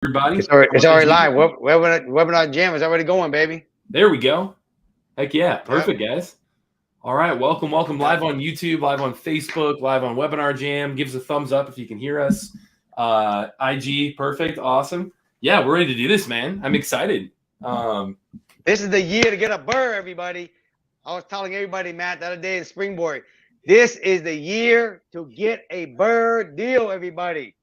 Everybody. It's already live. Webinar Jam is already going, baby. There we go. Heck yeah. Perfect, Yep. guys. All right. Welcome. Live on YouTube, live on Facebook, live on Webinar Jam. Give us a thumbs up if you can hear us. IG, perfect. Awesome. Yeah, we're ready to do this, man. I'm excited. This is the year to get a BRRRR, everybody. I was telling everybody, Matt, the other day in Springboard, this is the year to get a BRRRR deal, everybody.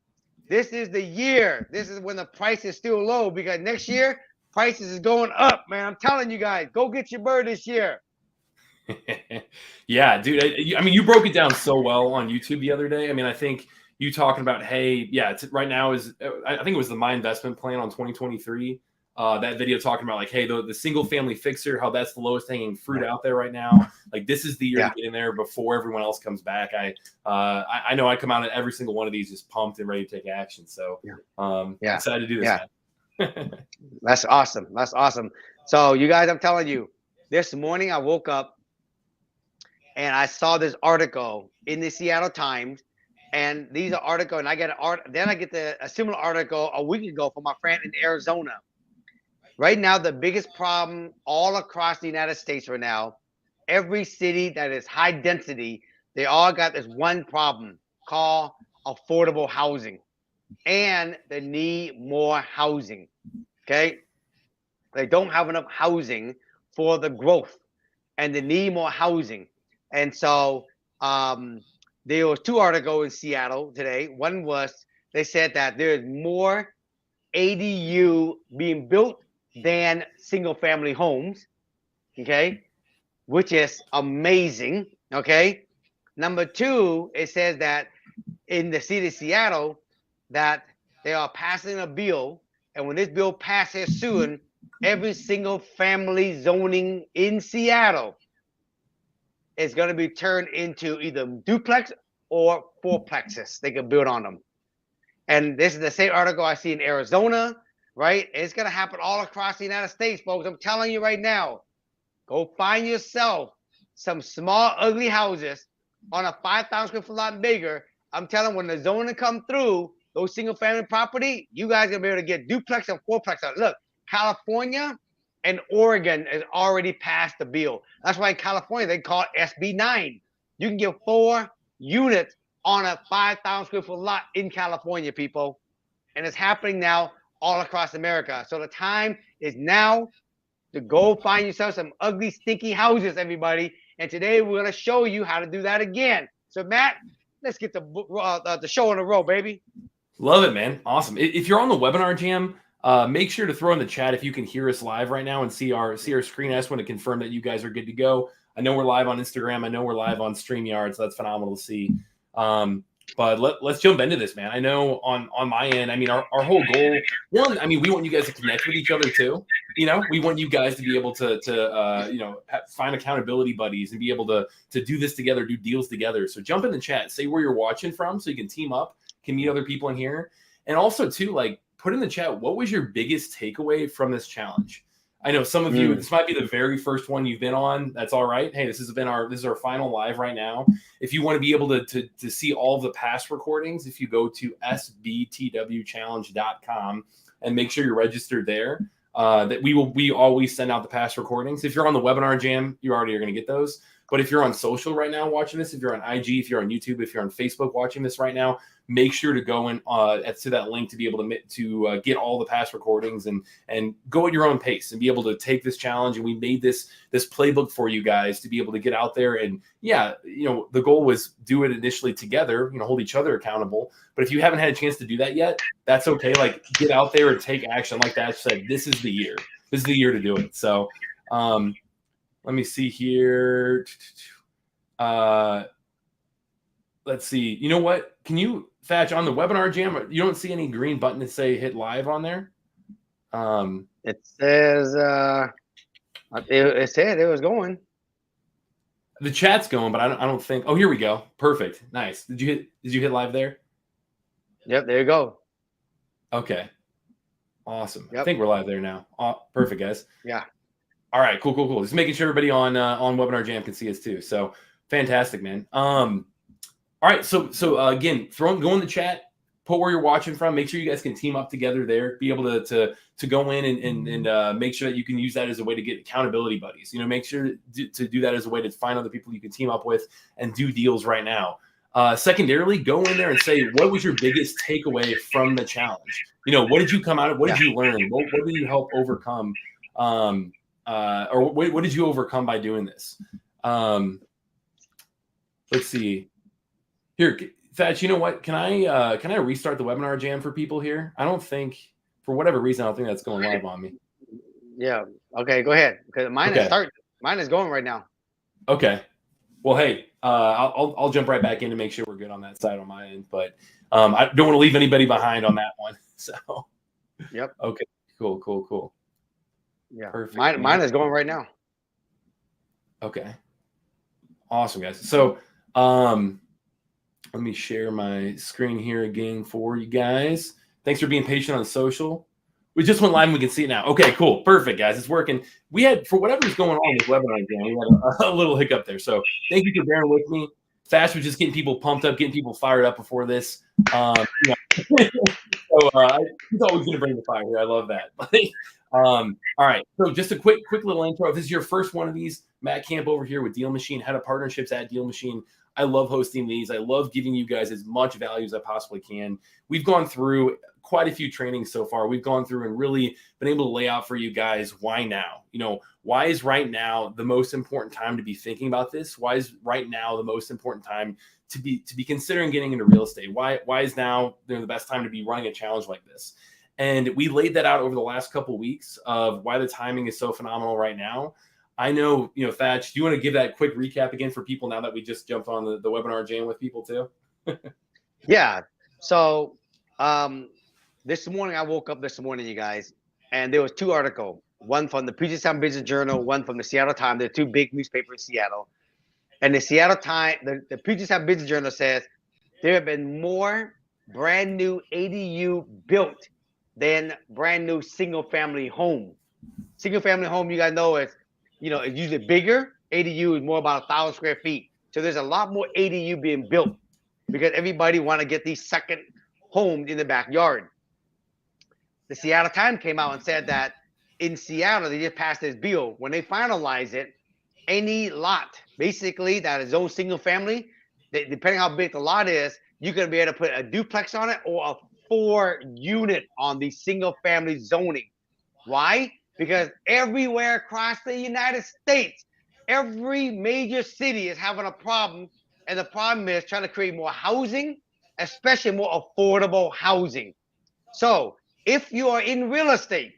This is the year. This is when the price is still low, because next year, prices is going up, man. I'm telling you guys, go get your BRRRR this year. Yeah, dude. I mean, you broke it down so well on YouTube the other day. I mean, I think you talking about, hey, yeah, right now is, I think it was the My Investment Plan on 2023. That video talking about like, hey, the single family fixer, how that's the lowest hanging fruit out there right now. Like, this is the year to get in there before everyone else comes back. I know I come out at every single one of these just pumped and ready to take action. So excited to do this. Man. That's awesome. That's awesome. So you guys, I'm telling you, this morning I woke up and I saw this article in the Seattle Times, and these are articles, and I get then I get a similar article a week ago from my friend in Arizona. Right now, the biggest problem all across the United States right now, every city that is high density, they all got this one problem called affordable housing, and they need more housing. Okay, they don't have enough housing for the growth, and they need more housing. And so there was two articles in Seattle today. One was, they said that there is more ADU being built than single family homes, okay, which is amazing. Okay, number two, it says that in the city of Seattle that they are passing a bill, and when this bill passes soon, every single family zoning in Seattle is going to be turned into either duplex or fourplexes. They can build on them. And this is the same article I see in Arizona, right? It's going to happen all across the United States, folks. I'm telling you right now, go find yourself some small, ugly houses on a 5,000 square foot lot and bigger. I'm telling you, when the zoning come through, those single family property, you guys are going to be able to get duplex and fourplex. Look, California and Oregon has already passed the bill. That's why in California, they call it SB 9. You can get 4 units on a 5,000 square foot lot in California, people. And it's happening now all across America. So the time is now to go find yourself some ugly, stinky houses, everybody. And today we're going to show you how to do that again. So, Matt, let's get the show on the road, baby. Love it, man. Awesome. If you're on the Webinar Jam, make sure to throw in the chat if you can hear us live right now and see our screen. I just want to confirm that you guys are good to go. I know we're live on Instagram. I know we're live on StreamYard, so that's phenomenal to see. But let's jump into this, man. I know on my end, I mean, our whole goal, one, I mean, we want you guys to connect with each other too. You know, we want you guys to be able to you know, find accountability buddies and be able to do this together, do deals together. So jump in the chat, say where you're watching from so you can team up, can meet other people in here. And also too, like, put in the chat, what was your biggest takeaway from this challenge? I know some of you, this might be the very first one you've been on. That's all right. Hey, this is our final live right now. If you want to be able to see all of the past recordings, if you go to sbtwchallenge.com and make sure you're registered there, that we always send out the past recordings. If you're on the Webinar Jam, you already are going to get those. But if you're on social right now watching this, if you're on IG, if you're on YouTube, if you're on Facebook watching this right now, make sure to go in to that link to be able to get all the past recordings and go at your own pace and be able to take this challenge. And we made this playbook for you guys to be able to get out there. And yeah, you know, the goal was do it initially together, you know, hold each other accountable. But if you haven't had a chance to do that yet, that's okay. Like, get out there and take action. Like that said, this is the year. This is the year to do it. So let me see here. Let's see. You know what? Can you, Thach, on the Webinar Jam, you don't see any green button to say hit live on there? It says it said it was going. The chat's going, but I don't think. Oh, here we go. Perfect. Nice. Did you hit live there? Yep, there you go. Okay. Awesome. Yep. I think we're live there now. Perfect, guys. Yeah. All right, cool. Just making sure everybody on Webinar Jam can see us too. So fantastic, man. All right, so again, go in the chat, put where you're watching from. Make sure you guys can team up together there. Be able to go in and make sure that you can use that as a way to get accountability buddies. You know, make sure to do that as a way to find other people you can team up with and do deals right now. Secondarily, go in there and say, what was your biggest takeaway from the challenge? You know, what did you come out of? What did you learn? What did you help overcome? Or what did you overcome by doing this? Let's see here. Thach, you know what? Can I restart the webinar jam for people here? I don't think, for whatever reason, I don't think that's going live on me. Yeah. Okay, go ahead. Because mine is starting. Mine is going right now. Okay. Well, hey, I'll jump right back in to make sure we're good on that side on my end, but I don't want to leave anybody behind on that one. So. Yep. Okay. Cool. Yeah. Perfect. Mine is going right now. Okay. Awesome, guys. So, let me share my screen here again for you guys. Thanks for being patient on social. We just went live and we can see it now. Okay, cool. Perfect, guys. It's working. We had, for whatever's going on with webinar again, we had a little hiccup there. So thank you for bearing with me. Thach was just getting people pumped up, getting people fired up before this. So he's always going to bring the fire here. I love that. All right. So just a quick little intro. If this is your first one of these, Matt Camp over here with DealMachine, head of partnerships at DealMachine. I love hosting these. I love giving you guys as much value as I possibly can. We've gone through quite a few trainings so far. We've gone through and really been able to lay out for you guys why now. You know, why is right now the most important time to be thinking about this? Why is right now the most important time to be considering getting into real estate? Why is now the best time to be running a challenge like this? And we laid that out over the last couple of weeks of why the timing is so phenomenal right now. I know, Thach, do you want to give that quick recap again for people now that we just jumped on the webinar jam with people too? Yeah. So this morning, I woke up this morning, you guys, and there was two articles, one from the Puget Sound Business Journal, one from the Seattle Times. They're two big newspapers in Seattle. And the Seattle Times, the Puget Sound Business Journal says there have been more brand new ADU built than brand new single family home. Single family home, you guys know, it's usually bigger. ADU is more about 1,000 square feet. So there's a lot more ADU being built because everybody want to get these second homes in the backyard. The Seattle Times came out and said that in Seattle, they just passed this bill. When they finalize it, any lot, basically, that is owned single family, depending how big the lot is, you're going to be able to put a duplex on it or a 4-unit on the single family zoning. Why? Because everywhere across the United States, every major city is having a problem. And the problem is trying to create more housing, especially more affordable housing. So if you are in real estate,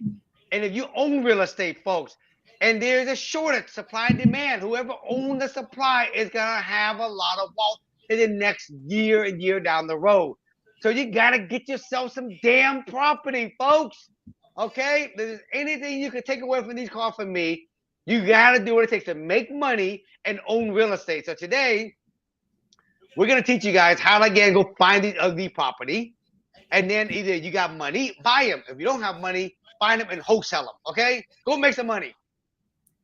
and if you own real estate, folks, and there's a shortage, supply and demand, whoever owns the supply is going to have a lot of wealth in the next year and year down the road. So you got to get yourself some damn property, folks. Okay? If there's anything you can take away from these calls from me, you got to do what it takes to make money and own real estate. So today, we're going to teach you guys how to, again, go find these ugly property. And then either you got money, buy them. If you don't have money, find them and wholesale them. Okay? Go make some money.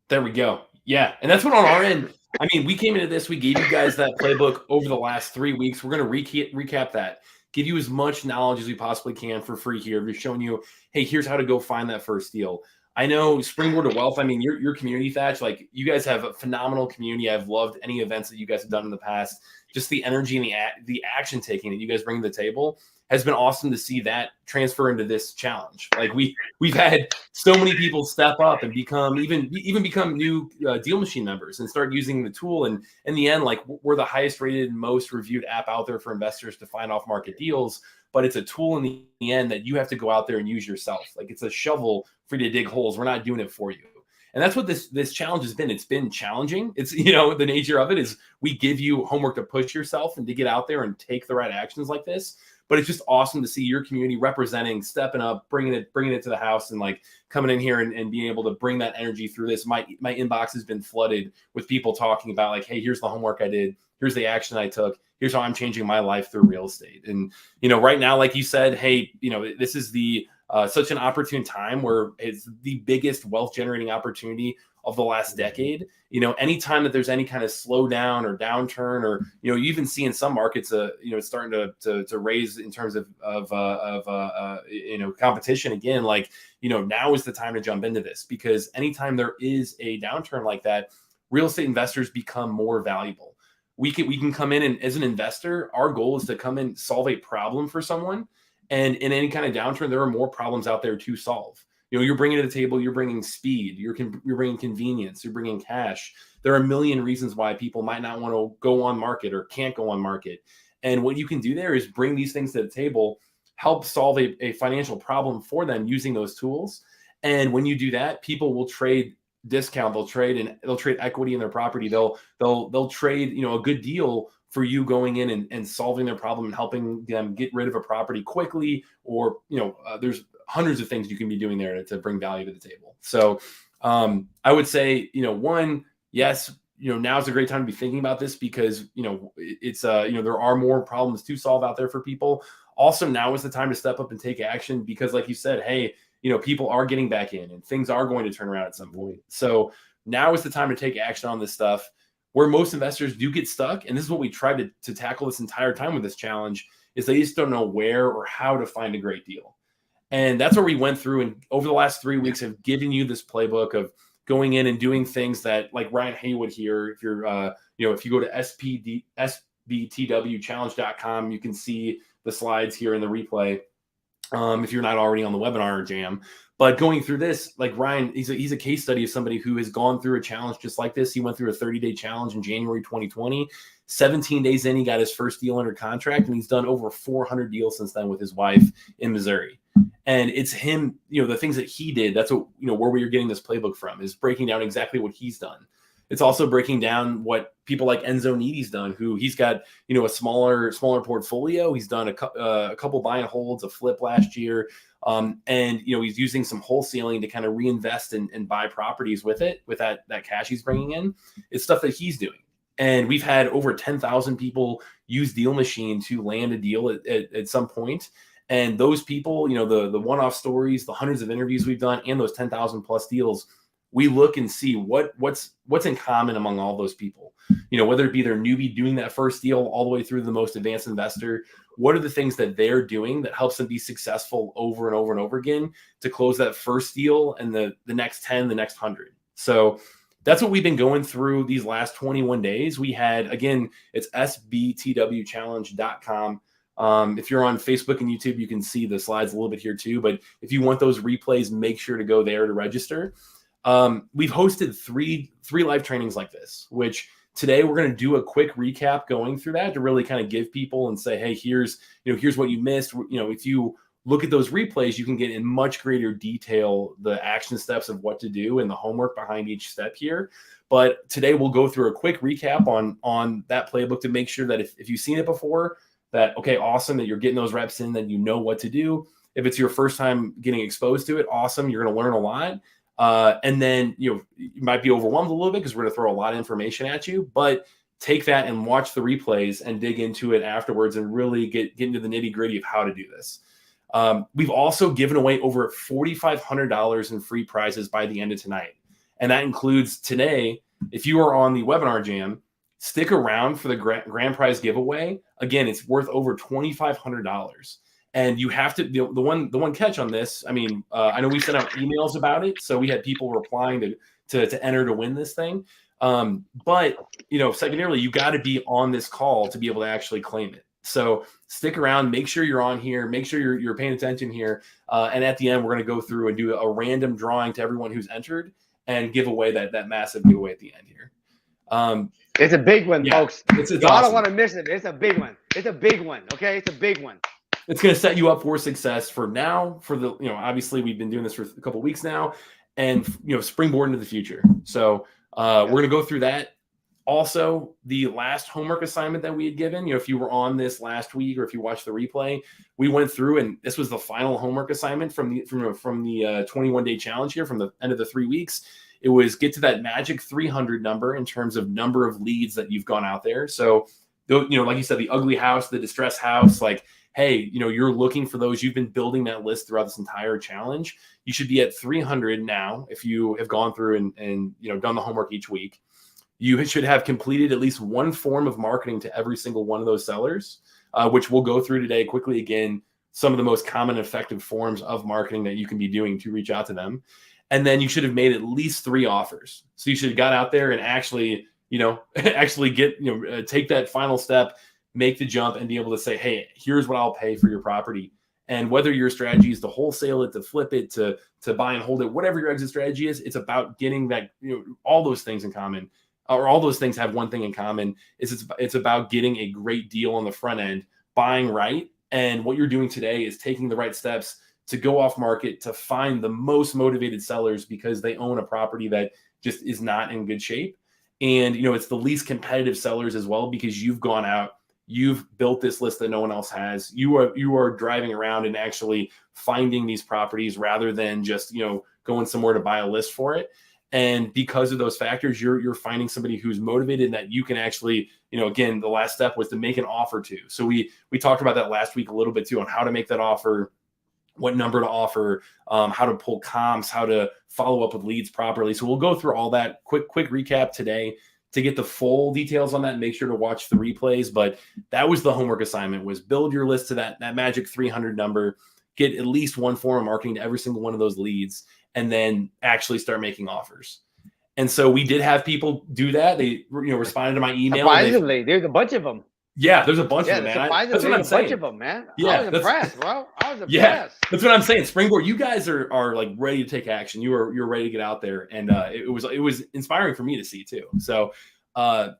There we go. Yeah. And that's what on our end, I mean, we came into this, we gave you guys that playbook over the last 3 weeks. We're going to recap that, give you as much knowledge as we possibly can for free here. We're showing you, hey, here's how to go find that first deal. I know Springboard to Wealth, I mean, your community, Thach, like you guys have a phenomenal community. I've loved any events that you guys have done in the past. Just the energy and the action taking that you guys bring to the table has been awesome to see that transfer into this challenge. Like we've had so many people step up and become even become new DealMachine members and start using the tool. And in the end, like we're the highest rated and most reviewed app out there for investors to find off market deals. But it's a tool in the end that you have to go out there and use yourself. Like it's a shovel for you to dig holes. We're not doing it for you. And that's what this challenge has been. It's been challenging. It's, the nature of it is we give you homework to push yourself and to get out there and take the right actions like this. But it's just awesome to see your community representing, stepping up, bringing it to the house and like coming in here and being able to bring that energy through this. My inbox has been flooded with people talking about like, hey, here's the homework I did. Here's the action I took. Here's how I'm changing my life through real estate. And, right now, like you said, hey, this is the such an opportune time where it's the biggest wealth generating opportunity of the last decade. You know, anytime that there's any kind of slowdown or downturn, or, you know, you even see in some markets, you know, it's starting to raise in terms of you know, competition again. Like, you know, now is the time to jump into this, because anytime there is a downturn like that, real estate investors become more valuable. We can come in, and as an investor, our goal is to come in, solve a problem for someone. And in any kind of downturn, there are more problems out there to solve. You know, you're bringing to the table, you're bringing speed, you're bringing convenience, you're bringing cash. There are a million reasons why people might not want to go on market or can't go on market. And what you can do there is bring these things to the table, help solve a financial problem for them using those tools. And when you do that, people will trade discount, they'll trade equity in their property. They'll trade, you know, a good deal for you going in and solving their problem and helping them get rid of a property quickly. Or, you know, there's hundreds of things you can be doing there to bring value to the table. So I would say, you know, one, yes, you know, now's a great time to be thinking about this, because, you know, it's you know, there are more problems to solve out there for people. Also, now is the time to step up and take action, because like you said, hey, you know, people are getting back in and things are going to turn around at some point. So now is the time to take action on this stuff. Where most investors do get stuck, and this is what we tried to tackle this entire time with this challenge, is they just don't know where or how to find a great deal. And that's where we went through, and over the last 3 weeks have given you this playbook of going in and doing things that, like Ryan Haywood here, if you're, you know, if you go to sbtwchallenge.com, you can see the slides here in the replay. If you're not already on the webinar jam, but going through this, like Ryan, he's a case study of somebody who has gone through a challenge just like this. He went through a 30-day challenge in January 2020. 17 days in, he got his first deal under contract, and he's done over 400 deals since then with his wife in Missouri. And it's him, you know, the things that he did. That's what, you know, where we are getting this playbook from, is breaking down exactly what he's done. It's also breaking down what people like Enzo Needy's done, who he's got, you know, a smaller portfolio. He's done a couple buy and holds, a flip last year. And, you know, he's using some wholesaling to kind of reinvest and buy properties with it, with that cash he's bringing in. It's stuff that he's doing. And we've had over 10,000 people use DealMachine to land a deal at some point. And those people, you know, the one-off stories, the hundreds of interviews we've done, and those 10,000 plus deals, we look and see what's in common among all those people. You know, whether it be their newbie doing that first deal all the way through the most advanced investor, what are the things that they're doing that helps them be successful over and over and over again to close that first deal and the next 10, the next 100. So that's what we've been going through these last 21 days. We had, again, it's sbtwchallenge.com. If you're on Facebook and YouTube, you can see the slides a little bit here too. But if you want those replays, make sure to go there to register. We've hosted three live trainings like this, which today we're going to do a quick recap going through that to really kind of give people and say, hey, here's what you missed. You know, if you look at those replays, you can get in much greater detail the action steps of what to do and the homework behind each step here. But today we'll go through a quick recap on that playbook to make sure that if you've seen it before, that, okay, awesome, that you're getting those reps in, that you know what to do. If it's your first time getting exposed to it, awesome, you're going to learn a lot. And then, you know, you might be overwhelmed a little bit because we're going to throw a lot of information at you, but take that and watch the replays and dig into it afterwards and really get into the nitty gritty of how to do this. We've also given away over $4,500 in free prizes by the end of tonight. And that includes today. If you are on the webinar jam, stick around for the grand prize giveaway. Again, it's worth over $2,500. And you have to, the one catch on this, I mean, I know we sent out emails about it, so we had people replying to enter to win this thing. But, you know, secondarily, you got to be on this call to be able to actually claim it. So stick around, make sure you're on here, make sure you're paying attention here. And at the end, we're going to go through and do a random drawing to everyone who's entered and give away that massive giveaway at the end here. It's a big one, folks. It's Y'all awesome. don't want to miss it. It's a big one. It's a big one. Okay, it's a big one. It's going to set you up for success for now. For the, you know, obviously we've been doing this for a couple of weeks now, and, you know, springboard into the future. So we're going to go through that. Also, the last homework assignment that we had given, you know, if you were on this last week or if you watched the replay, we went through, and this was the final homework assignment from the 21-day challenge here, from the end of the 3 weeks. It was get to that magic 300 number in terms of number of leads that you've gone out there. So, you know, like you said, the ugly house, the distressed house, like, hey, you're looking for those. You've been building that list throughout this entire challenge. You should be at 300 now if you have gone through and done the homework each week. You should have completed at least one form of marketing to every single one of those sellers, which we'll go through today quickly. Again, some of the most common effective forms of marketing that you can be doing to reach out to them. And then you should have made at least 3 offers. So you should have got out there and actually, actually get, take that final step, make the jump, and be able to say, hey, here's what I'll pay for your property. And whether your strategy is to wholesale it, to flip it, to buy and hold it, whatever your exit strategy is, it's about getting that, all those things in common, or all those things have one thing in common, is it's about getting a great deal on the front end, buying right. And what you're doing today is taking the right steps to go off market, to find the most motivated sellers because they own a property that just is not in good shape. And, it's the least competitive sellers as well, because you've gone out, you've built this list that no one else has. You are driving around and actually finding these properties rather than just, going somewhere to buy a list for it. And because of those factors, you're finding somebody who's motivated and that you can actually, again, the last step was to make an offer to. So we talked about that last week a little bit too, on how to make that offer, what number to offer, how to pull comps, how to follow up with leads properly. So we'll go through all that quick recap today. To get the full details on that, make sure to watch the replays. But that was the homework assignment, was build your list to that magic 300 number, get at least one form of marketing to every single one of those leads, and then actually start making offers. And so we did have people do that. They responded to my email. Surprisingly, there's a bunch of them. Yeah, there's a bunch of them, man. That's what I'm saying. Bunch of them, man. Yeah, I was impressed, bro. I was impressed. Yeah, that's what I'm saying. Springboard, you guys are like ready to take action. You're ready to get out there, and it was inspiring for me to see too. So, the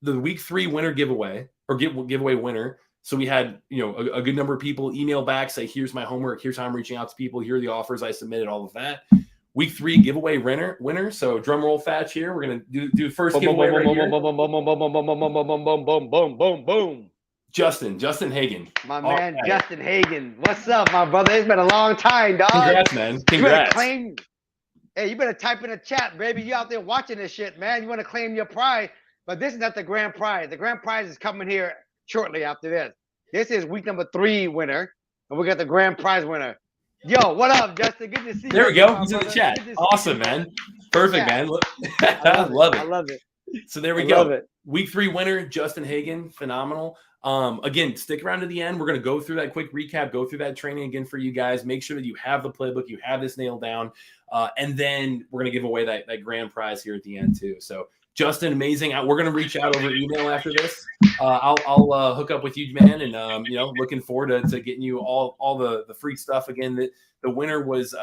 week 3 winner giveaway or giveaway winner. So we had a good number of people email back, say, here's my homework, here's how I'm reaching out to people, here are the offers I submitted, all of that. Week 3 giveaway winner. So drum roll, Thach here. We're gonna do the first giveaway right here. Boom. Justin Hagen. My man, right. Justin Hagen. What's up, my brother? It's been a long time, dog. Congrats, man. Congrats. Hey, you better type in the chat, baby. You out there watching this shit, man. You want to claim your prize, but this is not the grand prize. The grand prize is coming here shortly after this. This is week number 3 winner, and we got the grand prize winner. Yo, what up, Justin? Good to see you. There we go. He's in the chat. Awesome, man. Perfect, man. I love it. I love it. So there we go. Week 3 winner, Justin Hagen. Phenomenal. Again, stick around to the end. We're going to go through that quick recap, go through that training again for you guys. Make sure that you have the playbook, you have this nailed down. And then we're going to give away that grand prize here at the end too. So Justin, amazing. We're going to reach out over email after this. I'll hook up with you, man. And, looking forward to getting you all the free stuff. Again, the winner was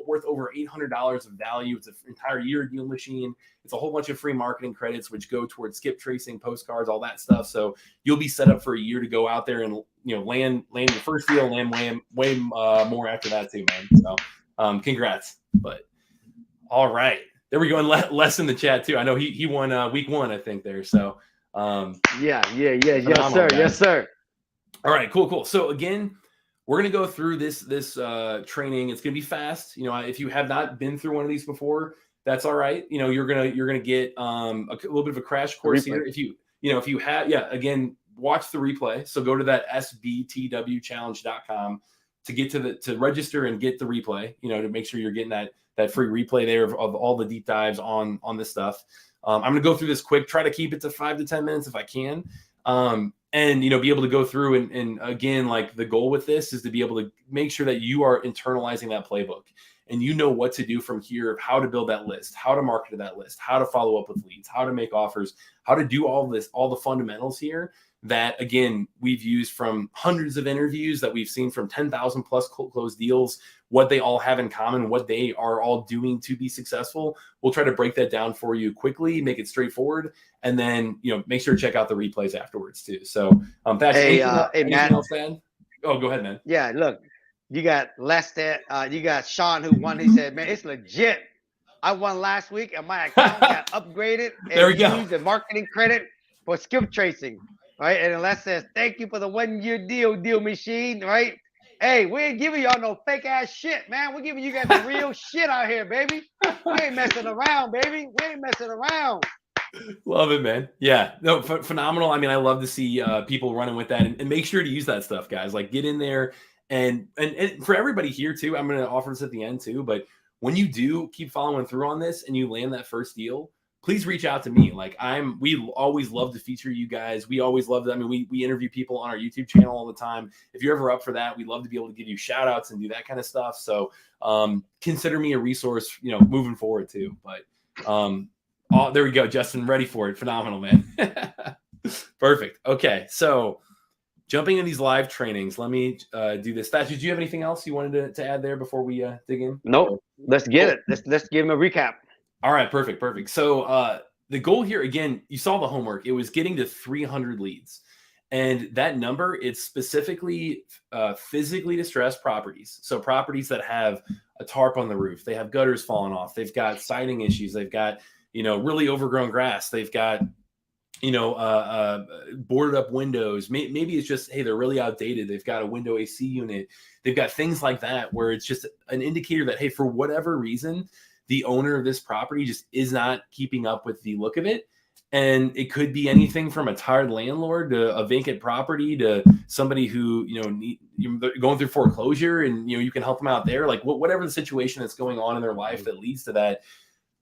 worth over $800 of value. It's an entire year of DealMachine. It's a whole bunch of free marketing credits, which go towards skip tracing, postcards, all that stuff. So you'll be set up for a year to go out there and, land your first deal, land way more after that too, man. So congrats. But all right. There we go. And Les in the chat too. I know he won week 1, I think there. So yeah. Yes, sir. Guys. Yes, sir. All right, cool. So again, we're gonna go through this training. It's gonna be fast. If you have not been through one of these before, that's all right. You're gonna get a little bit of a crash course here. If you have, again, watch the replay. So go to that sbtwchallenge.com to get to register and get the replay. To make sure you're getting that free replay there of all the deep dives on this stuff. I'm going to go through this quick, try to keep it to 5 to 10 minutes if I can. And, be able to go through and again, like the goal with this is to be able to make sure that you are internalizing that playbook and what to do from here, how to build that list, how to market to that list, how to follow up with leads, how to make offers, how to do all the fundamentals here that, again, we've used from hundreds of interviews that we've seen from 10,000 plus closed deals, what they all have in common, what they are all doing to be successful. We'll try to break that down for you quickly, make it straightforward, and then, make sure to check out the replays afterwards too. So, Thach, anything else, man? Oh, go ahead, man. Yeah, look, you got Lester, you got Sean who won. He said, man, it's legit. I won last week and my account got upgraded and used the marketing credit for skip tracing. Right, and Les says, thank you for the 1-year DealMachine, right? Hey, we ain't giving y'all no fake ass shit, man. We're giving you guys the real shit out here, baby. We ain't messing around, baby. We ain't messing around. Love it, man. Yeah, no, phenomenal. I mean, I love to see people running with that, and make sure to use that stuff, guys. Like, get in there, and for everybody here too. I'm going to offer this at the end too, but when you do keep following through on this and you land that first deal, please reach out to me. Like, we always love to feature you guys. We always love that. I mean, we interview people on our YouTube channel all the time. If you're ever up for that, we'd love to be able to give you shout outs and do that kind of stuff. So consider me a resource, moving forward too. But oh, there we go, Justin. Ready for it. Phenomenal, man. Perfect. Okay, so jumping in these live trainings, let me do this. Thach, did you have anything else you wanted to add there before we dig in? Nope. Let's get it. Let's give him a recap. All right, perfect. So the goal here, again, you saw the homework. It was getting to 300 leads. And that number, it's specifically physically distressed properties. So properties that have a tarp on the roof, they have gutters falling off, they've got siding issues, they've got really overgrown grass, they've got boarded up windows. Maybe it's just, hey, they're really outdated, they've got a window AC unit, they've got things like that where it's just an indicator that, hey, for whatever reason, the owner of this property just is not keeping up with the look of it. And it could be anything from a tired landlord to a vacant property to somebody who, going through foreclosure, and, you can help them out there. Like whatever the situation that's going on in their life that leads to that,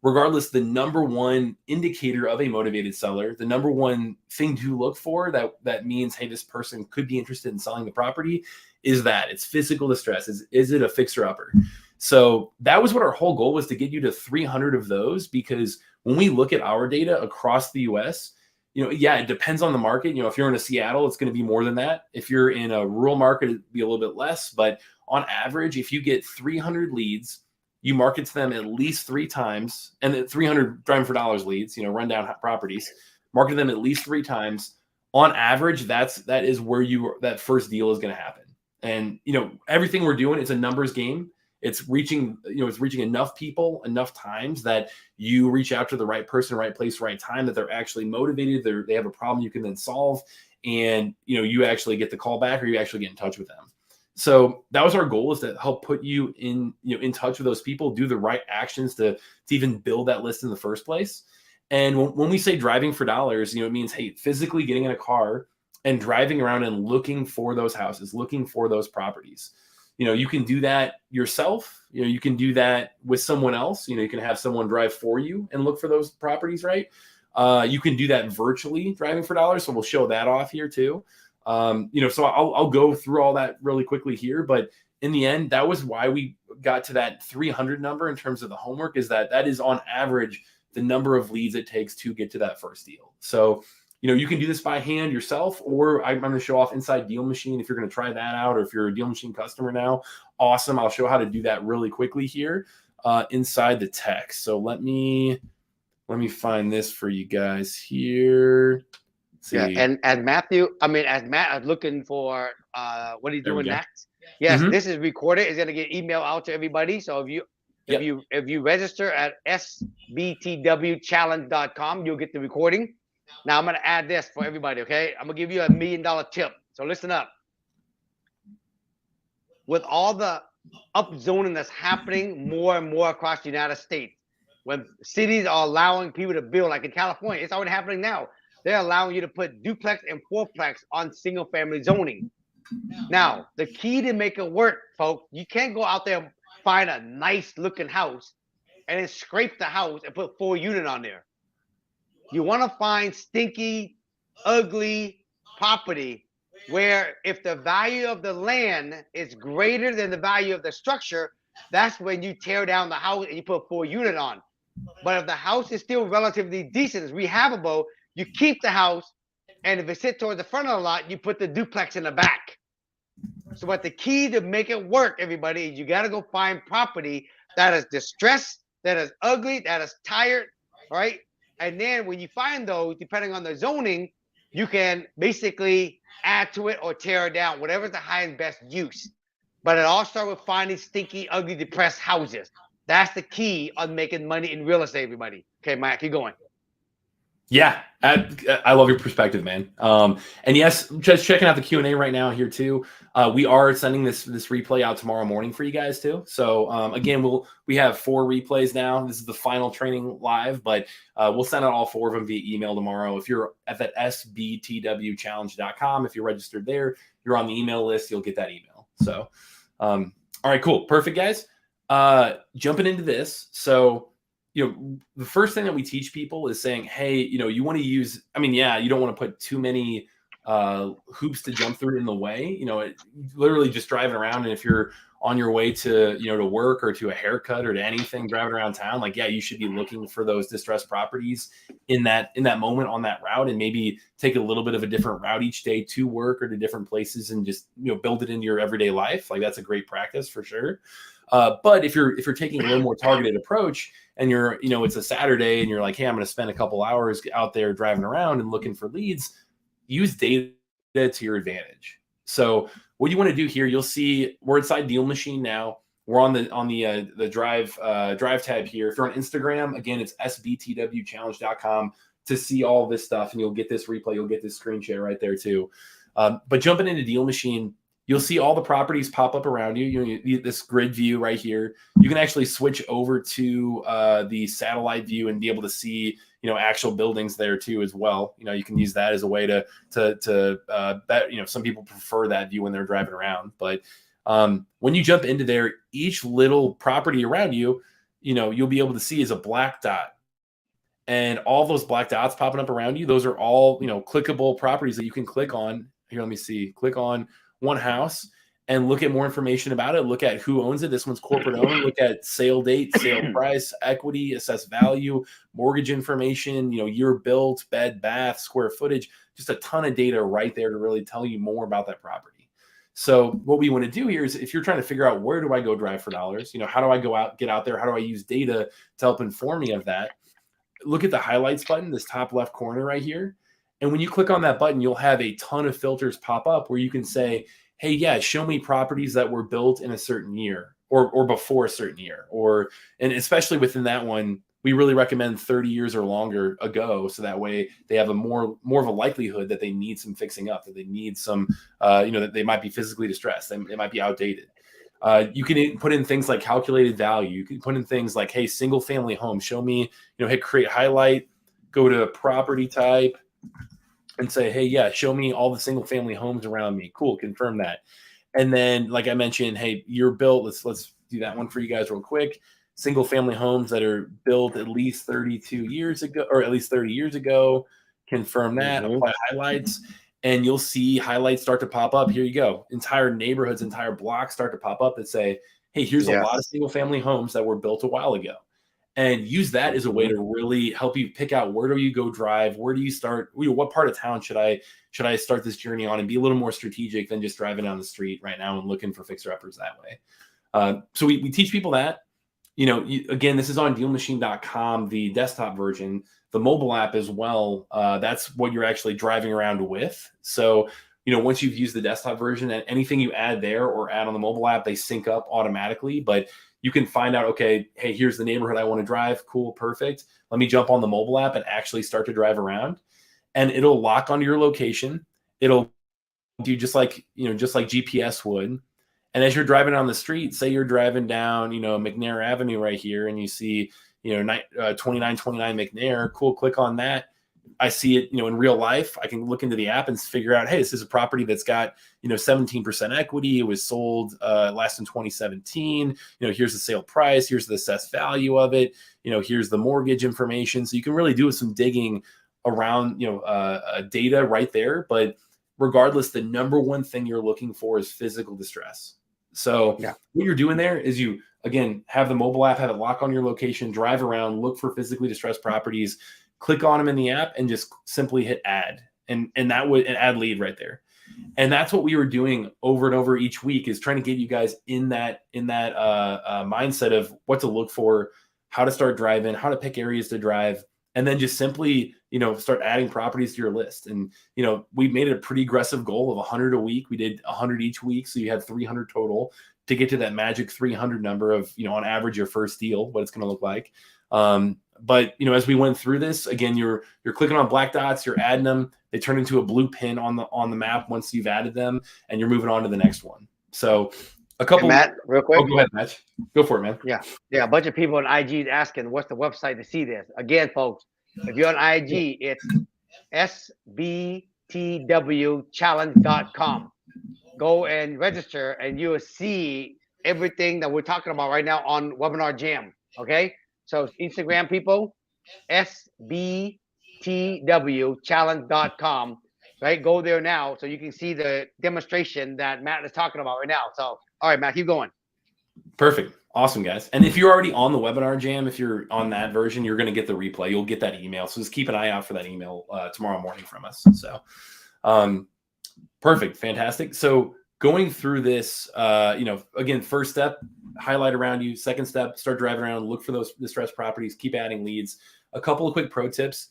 regardless, the number one indicator of a motivated seller, the number one thing to look for that means, hey, this person could be interested in selling the property, is that it's physical distress. Is it a fixer upper? So that was what our whole goal was, to get you to 300 of those, because when we look at our data across the US, it depends on the market. If you're in a Seattle, it's going to be more than that. If you're in a rural market, it'd be a little bit less. But on average, if you get 300 leads, you market to them at least 3 times, and then 300 driving for dollars leads, rundown properties, market them at least 3 times. On average, that is where that first deal is going to happen. And, everything we're doing, it's a numbers game. It's reaching enough people enough times that you reach out to the right person, right place, right time, that they're actually motivated. They have a problem you can then solve, and you actually get the call back, or you actually get in touch with them. So that was our goal, is to help put you in touch with those people, do the right actions to even build that list in the first place. And when we say driving for dollars, it means, hey, physically getting in a car and driving around and looking for those houses, looking for those properties. You can do that yourself. You can do that with someone else. You can have someone drive for you and look for those properties, right? You can do that virtually, driving for dollars. So we'll show that off here too. So I'll go through all that really quickly here. But in the end, that was why we got to that 300 number in terms of the homework, is that is on average the number of leads it takes to get to that first deal. So you can do this by hand yourself, or I'm going to show off inside DealMachine if you're going to try that out, or if you're a DealMachine customer now, awesome. I'll show how to do that really quickly here inside the text. So let me find this for you guys here. See. Yeah, and as Matt is looking for what he's doing next. Yes, This is recorded. It's going to get email out to everybody. So if you register at sbtwchallenge.com, you'll get the recording. Now I'm going to add this for everybody, okay? I'm going to give you $1 million tip. So listen up. With all the upzoning that's happening more and more across the United States, when cities are allowing people to build, like in California, it's already happening now. They're allowing you to put duplex and fourplex on single family zoning. Now, the key to make it work, folks, you can't go out there and find a nice looking house and then scrape the house and put 4 units on there. You want to find stinky, ugly property where if the value of the land is greater than the value of the structure, that's when you tear down the house and you put 4 units on. But if the house is still relatively decent, it's rehabable, you keep the house, and if it sits towards the front of the lot, you put the duplex in the back. So what the key to make it work, everybody, is you got to go find property that is distressed, that is ugly, that is tired, all right? And then when you find those, depending on the zoning, you can basically add to it or tear it down, whatever's the highest and best use. But it all starts with finding stinky, ugly, depressed houses. That's the key on making money in real estate, everybody. Okay, Mike, keep going. Yeah, I love your perspective, man. And yes, just checking out the Q&A right now here too. We are sending this replay out tomorrow morning for you guys too. So again, we have 4 replays now. This is the final training live, but we'll send out all 4 of them via email tomorrow. If you're at that sbtwchallenge.com, if you're registered there, you're on the email list, you'll get that email. So all right, cool, perfect, guys. Jumping into this, so the first thing that we teach people is saying, hey, you want to use, yeah, you don't want to put too many hoops to jump through in the way. Literally just driving around, and if you're on your way to to work or to a haircut or to anything, driving around town, like, yeah, you should be looking for those distressed properties in that moment on that route, and maybe take a little bit of a different route each day to work or to different places, and just build it into your everyday life. Like, that's a great practice for sure. But if you're taking a little more targeted approach, and you're, it's a Saturday and you're like, hey, I'm going to spend a couple hours out there driving around and looking for leads, use data to your advantage. So what you want to do here, you'll see we're inside DealMachine now. We're on the drive tab here. If you're on Instagram, again, it's sbtwchallenge.com to see all this stuff, and you'll get this replay, you'll get this screen share right there too. But jumping into DealMachine, you'll see all the properties pop up around you. This grid view right here. You can actually switch over to the satellite view and be able to see, actual buildings there too as well. You can use that as a way to bet. Some people prefer that view when they're driving around. But when you jump into there, each little property around you, you'll be able to see is a black dot. And all those black dots popping up around you, those are all, clickable properties that you can click on. Here, let me see. Click on one house and look at more information about it. Look at who owns it. This one's corporate owned. Look at sale date, sale price, equity, assessed value, mortgage information, year built, bed, bath, square footage, just a ton of data right there to really tell you more about that property. So what we want to do here is, if you're trying to figure out, where do I go drive for dollars? How do I get out there? How do I use data to help inform me of that? Look at the highlights button, this top left corner right here. And when you click on that button, you'll have a ton of filters pop up where you can say, hey, yeah, show me properties that were built in a certain year or before a certain year. And especially within that one, we really recommend 30 years or longer ago. So that way they have a more of a likelihood that they need some fixing up, that they need some, that they might be physically distressed. They might be outdated. You can put in things like calculated value. You can put in things like, hey, single family home, show me, hit create highlight, go to property type, and say, hey, yeah, show me all the single family homes around me. Cool, confirm that. And then, like I mentioned, hey, you're built. Let's do that one for you guys real quick. Single family homes that are built at least 32 years ago, or at least 30 years ago. Confirm that. Apply highlights, and you'll see highlights start to pop up. Here you go. Entire neighborhoods, entire blocks start to pop up that say, hey, here's a lot of single family homes that were built a while ago. And use that as a way to really help you pick out, where do you go drive? Where do you start? What part of town should I start this journey on, and be a little more strategic than just driving down the street right now and looking for fixer-uppers that way. So we teach people that. Again, this is on DealMachine.com, the desktop version, the mobile app as well. That's what you're actually driving around with. So, once you've used the desktop version, and anything you add there or add on the mobile app, they sync up automatically. But you can find out, okay, hey, here's the neighborhood I want to drive. Cool, perfect. Let me jump on the mobile app and actually start to drive around. And it'll lock onto your location. It'll do just like GPS would. And as you're driving down the street, say you're driving down, McNair Avenue right here, and you see, 2929 McNair. Cool, click on that. I see it, in real life. I can look into the app and figure out, hey, this is a property that's got, 17% equity. It was sold last in 2017. Here's the sale price. Here's the assessed value of it. Here's the mortgage information. So you can really do some digging around, data right there. But regardless, the number one thing you're looking for is physical distress. So what you're doing there is, you, again, have the mobile app, have it lock on your location, drive around, look for physically distressed properties, click on them in the app, and just simply hit add. And that would add lead right there. And that's what we were doing over and over each week, is trying to get you guys in that mindset of what to look for, how to start driving, how to pick areas to drive, and then just simply, start adding properties to your list. And, we made it a pretty aggressive goal of 100 a week. We did 100 each week. So you had 300 total to get to that magic 300 number of, on average, your first deal, what it's going to look like. But as we went through this, again, you're clicking on black dots, you're adding them. They turn into a blue pin on the map once you've added them, and you're moving on to the next one. So a couple. Hey, Matt, real quick. Oh, go ahead, Matt. Go for it, man. Yeah. A bunch of people on IG asking what's the website to see this. Again, folks, if you're on IG, it's sbtwchallenge.com. Go and register, and you will see everything that we're talking about right now on Webinar Jam. Okay, so Instagram people, sbtwchallenge.com. Right, go there now so you can see the demonstration that Matt is talking about right now. So, all right, Matt, keep going. Perfect. Awesome, guys. And if you're already on the Webinar Jam, if you're on that version, you're going to get the replay. You'll get that email. So just keep an eye out for that email tomorrow morning from us. So perfect. Fantastic. So going through this, again, first step, highlight around you. Second step, start driving around, look for those distressed properties, keep adding leads. A couple of quick pro tips.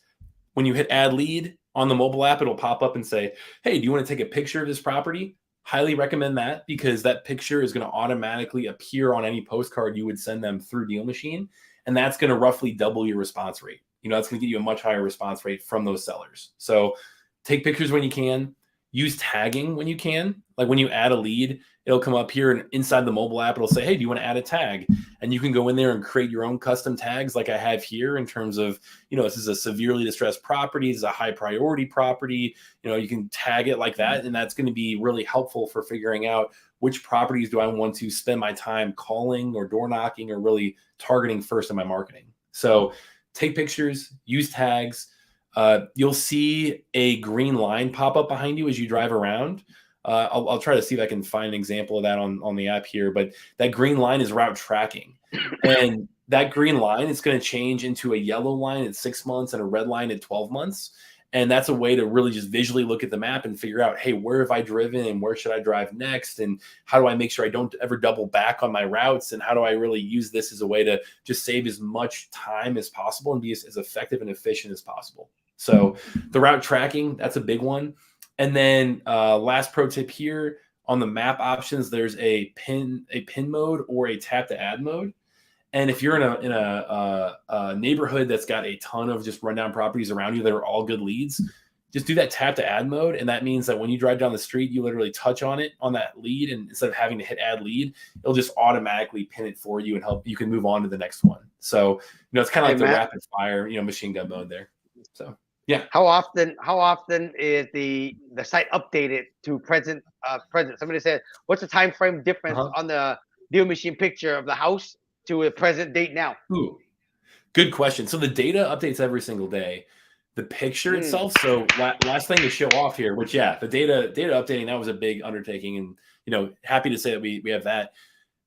When you hit add lead on the mobile app, it'll pop up and say, hey, do you want to take a picture of this property? Highly recommend that, because that picture is going to automatically appear on any postcard you would send them through DealMachine. And that's going to roughly double your response rate. That's going to get you a much higher response rate from those sellers. So take pictures when you can. Use tagging when you can. Like when you add a lead, it'll come up here, and inside the mobile app, it'll say, hey, do you want to add a tag? And you can go in there and create your own custom tags like I have here in terms of, this is a severely distressed property. This is a high priority property. You can tag it like that. And that's going to be really helpful for figuring out which properties do I want to spend my time calling or door knocking or really targeting first in my marketing. So take pictures, use tags. You'll see a green line pop up behind you as you drive around. I'll try to see if I can find an example of that on the app here, but that green line is route tracking. And that green line is going to change into a yellow line at 6 months and a red line at 12 months. And that's a way to really just visually look at the map and figure out, hey, where have I driven and where should I drive next? And how do I make sure I don't ever double back on my routes? And how do I really use this as a way to just save as much time as possible and be as effective and efficient as possible? So the route tracking, that's a big one. And then last pro tip here, on the map options, there's a pin mode or a tap to add mode. And if you're in a neighborhood that's got a ton of just rundown properties around you that are all good leads, just do that tap to add mode. And that means that when you drive down the street, you literally touch on it, on that lead. And instead of having to hit add lead, it'll just automatically pin it for you and help you can move on to the next one. So, it's kind of like the rapid fire, machine gun mode there. So, yeah. How often is the site updated to present? Somebody said, what's the time frame difference on the DealMachine picture of the house to a present date now? Ooh, good question. So the data updates every single day. The picture itself. So last thing to show off here, which the data updating, that was a big undertaking, and happy to say that we have that.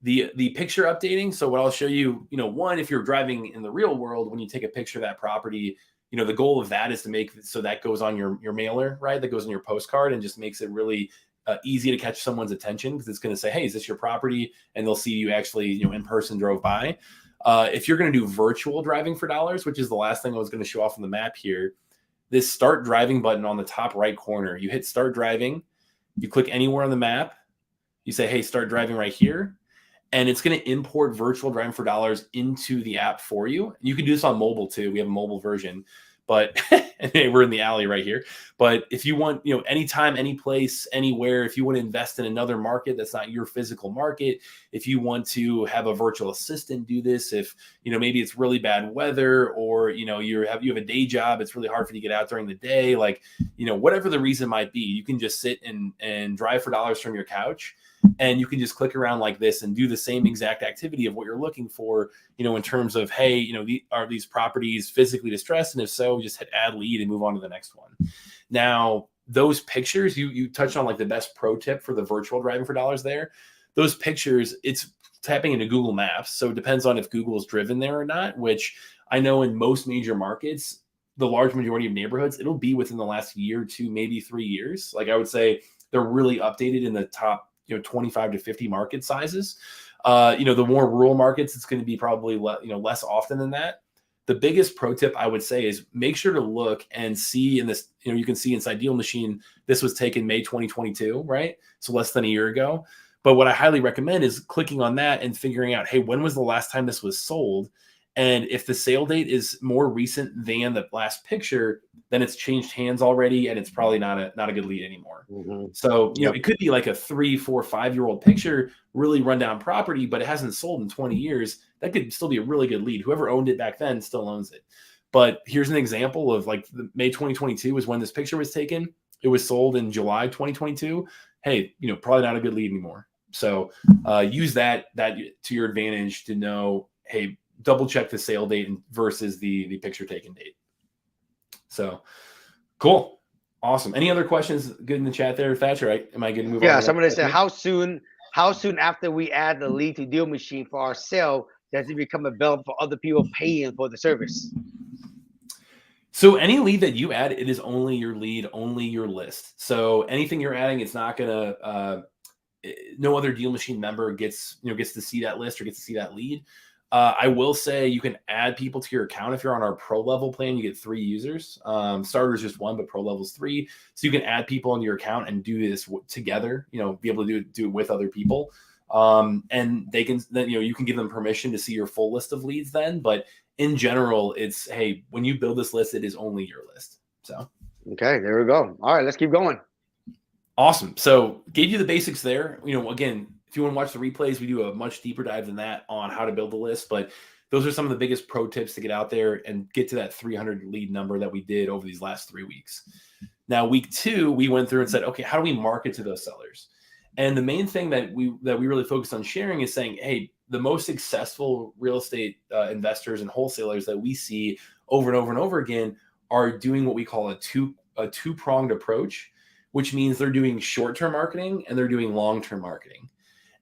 The picture updating. So what I'll show you, one, if you're driving in the real world, when you take a picture of that property, the goal of that is to make so that goes on your mailer, right? That goes on your postcard and just makes it really easy to catch someone's attention, because it's going to say, hey, is this your property? And they'll see you actually, in person drove by. If you're going to do virtual driving for dollars, which is the last thing I was going to show off on the map here, this start driving button on the top right corner, you hit start driving, you click anywhere on the map, you say, hey, start driving right here. And it's going to import virtual driving for dollars into the app for you. You can do this on mobile too. We have a mobile version, but we're in the alley right here. But if you want, anytime, any place, anywhere, if you want to invest in another market that's not your physical market, if you want to have a virtual assistant do this, if, maybe it's really bad weather, or, you have a day job, it's really hard for you to get out during the day. Like, whatever the reason might be, you can just sit and drive for dollars from your couch. And you can just click around like this and do the same exact activity of what you're looking for, in terms of, hey, are these properties physically distressed? And if so, just hit add lead and move on to the next one. Now, those pictures, you touched on like the best pro tip for the virtual driving for dollars there. Those pictures, it's tapping into Google Maps. So it depends on if Google is driven there or not, which I know in most major markets, the large majority of neighborhoods, it'll be within the last year, 2, maybe 3 years. Like I would say they're really updated in the top 25 to 50 market sizes. The more rural markets, it's going to be probably less often than that. The biggest pro tip I would say is make sure to look and see in this, you can see inside DealMachine, this was taken May 2022, right? So less than a year ago. But what I highly recommend is clicking on that and figuring out, hey, when was the last time this was sold? And if the sale date is more recent than the last picture, then it's changed hands already, and it's probably not a good lead anymore. So, it could be like a 3, 4, 5-year-old picture, really rundown property, but it hasn't sold in 20 years. That could still be a really good lead. Whoever owned it back then still owns it. But here's an example of like May 2022 was when this picture was taken. It was sold in July 2022. Hey, probably not a good lead anymore. So use that to your advantage to know, hey, double check the sale date versus the picture taken date. So cool. Awesome. Any other questions good in the chat there, Thatcher? Am I good to move on? Yeah, somebody said, how soon after we add the lead to DealMachine for our sale does it become available for other people paying for the service? So any lead that you add, it is only your lead, only your list. So anything you're adding, it's not gonna no other DealMachine member gets to see that list or gets to see that lead. I will say you can add people to your account. If you're on our pro level plan, you get 3 users. Starter is just 1, but pro level is 3. So you can add people into your account and do this together, be able to do it with other people. And they can then, you can give them permission to see your full list of leads then. But in general, it's, hey, when you build this list, it is only your list. So, okay, there we go. All right, let's keep going. Awesome. So gave you the basics there. Again, if you want to watch the replays, we do a much deeper dive than that on how to build the list. But those are some of the biggest pro tips to get out there and get to that 300 lead number that we did over these last 3 weeks. Now, week 2, we went through and said, okay, how do we market to those sellers? And the main thing that we really focused on sharing is saying, hey, the most successful real estate investors and wholesalers that we see over and over and over again are doing what we call a two-pronged approach, which means they're doing short-term marketing and they're doing long-term marketing.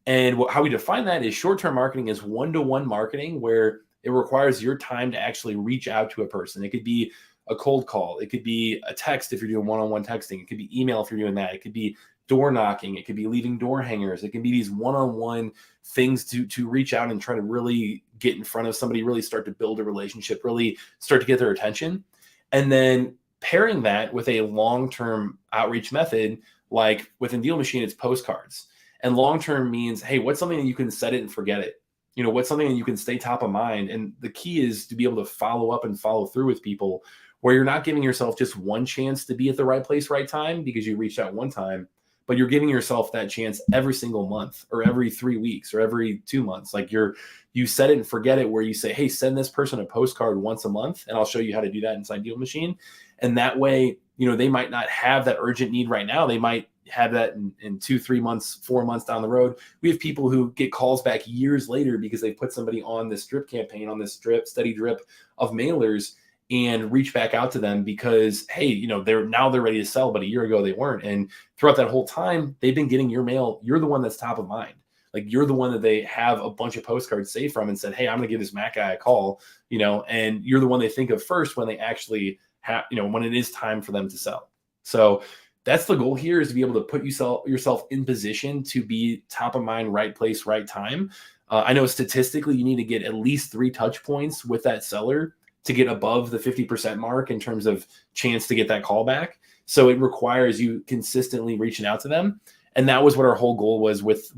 And how we define that is short-term marketing is one-to-one marketing where it requires your time to actually reach out to a person. It could be a cold call. It could be a text if you're doing one-on-one texting. It could be email if you're doing that. It could be door knocking. It could be leaving door hangers. It can be these one-on-one things to reach out and try to really get in front of somebody, really start to build a relationship, really start to get their attention. And then pairing that with a long-term outreach method, like within DealMachine, it's postcards. And long-term means, hey, what's something that you can set it and forget it? What's something that you can stay top of mind? And the key is to be able to follow up and follow through with people where you're not giving yourself just one chance to be at the right place, right time, because you reached out one time, but you're giving yourself that chance every single month or every 3 weeks or every 2 months. Like you set it and forget it, where you say, hey, send this person a postcard once a month, and I'll show you how to do that inside DealMachine. And that way, they might not have that urgent need right now. They might have that in 2, 3 months, 4 months down the road. We have people who get calls back years later because they put somebody on this drip campaign, on this steady drip of mailers, and reach back out to them because, hey, they're ready to sell, but a year ago they weren't. And throughout that whole time, they've been getting your mail. You're the one that's top of mind. Like, you're the one that they have a bunch of postcards saved from and said, hey, I'm going to give this Mac guy a call, and you're the one they think of first when they actually have, when it is time for them to sell. So that's the goal here, is to be able to put yourself in position to be top of mind, right place, right time. I know statistically you need to get at least 3 touch points with that seller to get above the 50% mark in terms of chance to get that call back. So it requires you consistently reaching out to them. And that was what our whole goal was with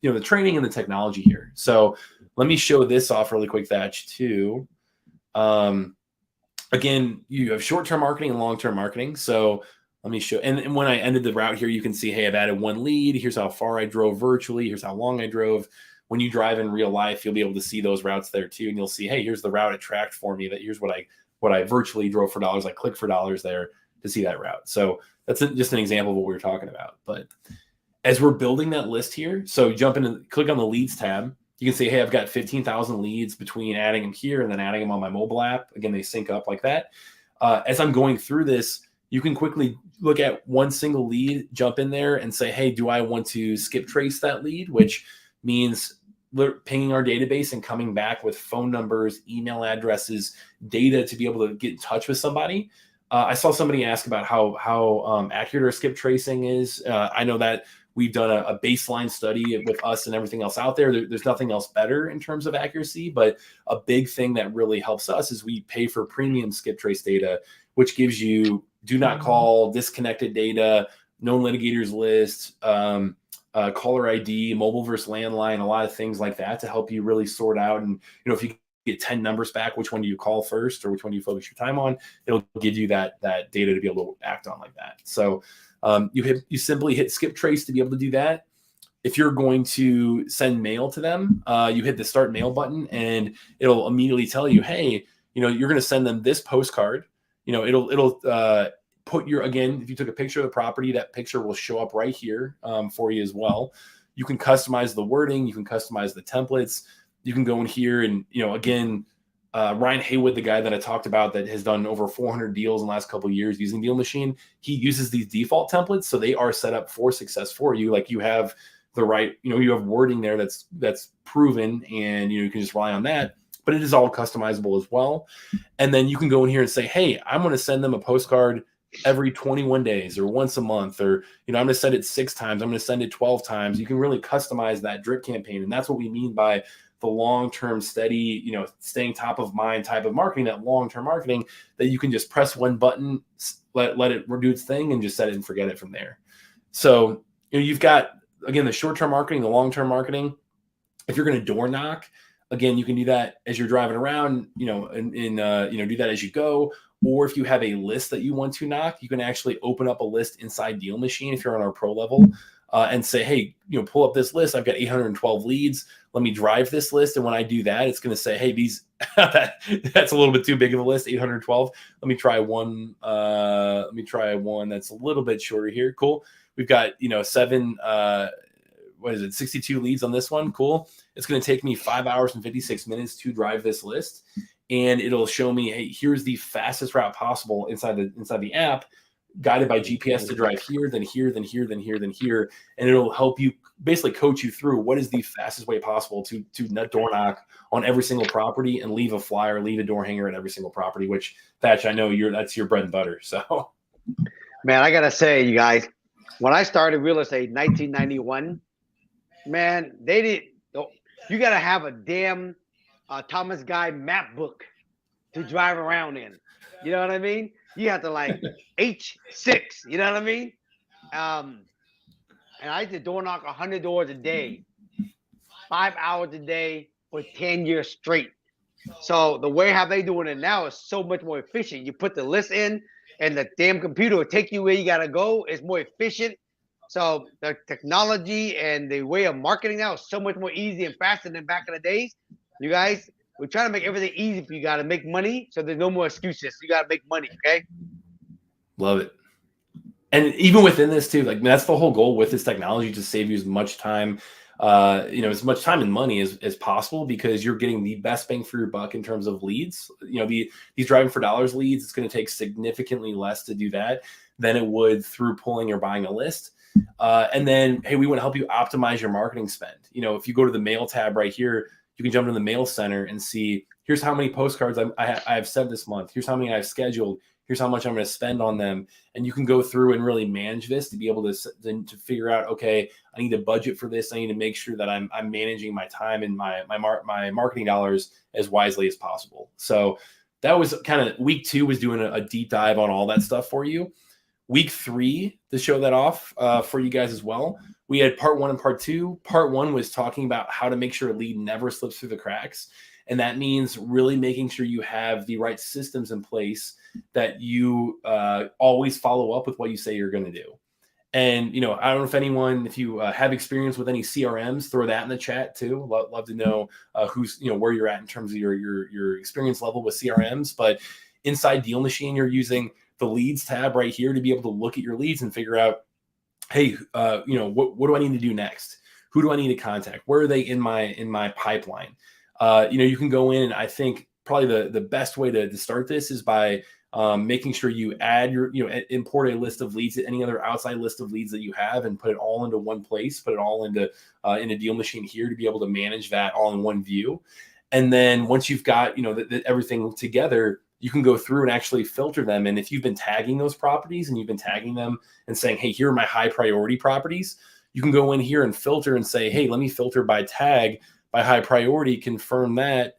the training and the technology here. So let me show this off really quick, Thach, too. Again, you have short-term marketing and long-term marketing. So let me show. And when I ended the route here, you can see, hey, I've added 1 lead. Here's how far I drove virtually. Here's how long I drove. When you drive in real life, you'll be able to see those routes there too. And you'll see, hey, here's the route it tracked for me. That here's what I virtually drove for dollars. I clicked for dollars there to see that route. So that's just an example of what we were talking about. But as we're building that list here, so jump in and click on the leads tab. You can see, hey, I've got 15,000 leads between adding them here and then adding them on my mobile app. Again, they sync up like that. As I'm going through this, you can quickly look at one single lead, jump in there and say, hey, do I want to skip trace that lead? Which means pinging our database and coming back with phone numbers, email addresses, data to be able to get in touch with somebody. I saw somebody ask about how accurate our skip tracing is. I know that we've done a baseline study with us and everything else out there. There's nothing else better in terms of accuracy, but a big thing that really helps us is we pay for premium skip trace data, which gives you do not call, disconnected data, known litigators list, caller ID, mobile versus landline, a lot of things like that to help you really sort out. And if you get 10 numbers back. Which one do you call first, or which one do you focus your time on? It'll give you that data to be able to act on like that. So you simply hit skip trace to be able to do that. If you're going to send mail to them, you hit the start mail button, and it'll immediately tell you, hey, you're going to send them this postcard. It'll put again, if you took a picture of the property, that picture will show up right here for you as well. You can customize the wording. You can customize the templates. You can go in here and, again, Ryan Haywood, the guy that I talked about that has done over 400 deals in the last couple of years using DealMachine, he uses these default templates. So they are set up for success for you. Like you have the right, you have wording there that's proven, and, you can just rely on that, but it is all customizable as well. And then you can go in here and say, hey, I'm going to send them a postcard every 21 days or once a month, or, I'm going to send it 6 times. I'm going to send it 12 times. You can really customize that drip campaign. And that's what we mean by the long-term steady, staying top of mind type of marketing, that long-term marketing that you can just press one button, let it do its thing, and just set it and forget it from there. So, you've got, again, the short-term marketing, the long-term marketing. If you're going to door knock, again, you can do that as you're driving around, do that as you go. Or if you have a list that you want to knock, you can actually open up a list inside DealMachine if you're on our pro level, and say, hey, pull up this list. I've got 812 leads. Let me drive this list. And when I do that, it's going to say, hey, these that's a little bit too big of a list, 812. Let me try one. Let me try one that's a little bit shorter here. Cool. We've got, 62 leads on this one. Cool. It's going to take me 5 hours and 56 minutes to drive this list. And it'll show me, hey, here's the fastest route possible inside the app, guided by GPS to drive here, then here, then here, then here, then here. And it'll help you basically coach you through what is the fastest way possible to nut door knock on every single property and leave a flyer, leave a door hanger at every single property, which, Thach, I know that's your bread and butter. So, man, I got to say, you guys, when I started real estate in 1991, man, you got to have a damn Thomas Guy map book to drive around in. You know what I mean? You have to H6, you know what I mean? And I used to door knock 100 doors a day, 5 hours a day for 10 years straight. So the way how they doing it now is so much more efficient. You put the list in, and the damn computer will take you where you got to go. It's more efficient. So the technology and the way of marketing now is so much more easy and faster than back in the days. You guys, we're trying to make everything easy for you. Got to make money, so there's no more excuses. You got to make money, okay? Love it. And even within this too, that's the whole goal with this technology, to save you as much time, as much time and money as possible, because you're getting the best bang for your buck in terms of leads. These driving for dollars leads, it's going to take significantly less to do that than it would through pulling or buying a list. And then, hey, we want to help you optimize your marketing spend. If you go to the mail tab right here, you can jump into the mail center and see, here's how many postcards I have sent this month. Here's how many I've scheduled. Here's how much I'm going to spend on them. And you can go through and really manage this to be able to figure out, okay, I need a budget for this. I need to make sure that I'm managing my time and my marketing dollars as wisely as possible. So that was kind of week 2, was doing a deep dive on all that stuff for you. Week 3, to show that off for you guys as well, we had part 1 and part 2. Part 1 was talking about how to make sure a lead never slips through the cracks. And that means really making sure you have the right systems in place, that you always follow up with what you say you're going to do. And, I don't know if you have experience with any CRMs, throw that in the chat too. Love to know who's, where you're at in terms of your experience level with CRMs. But inside DealMachine, you're using the leads tab right here to be able to look at your leads and figure out, hey, what do I need to do next? Who do I need to contact? Where are they in my pipeline? You can go in, and I think probably the best way to start this is by making sure you add import a list of leads, any other outside list of leads that you have, and put it all into one place, put it all into in a DealMachine here to be able to manage that all in one view. And then once you've got, everything together, you can go through and actually filter them. And if you've been tagging those properties and you've been tagging them and saying, hey, here are my high priority properties, you can go in here and filter and say, hey, let me filter by tag, by high priority, confirm that,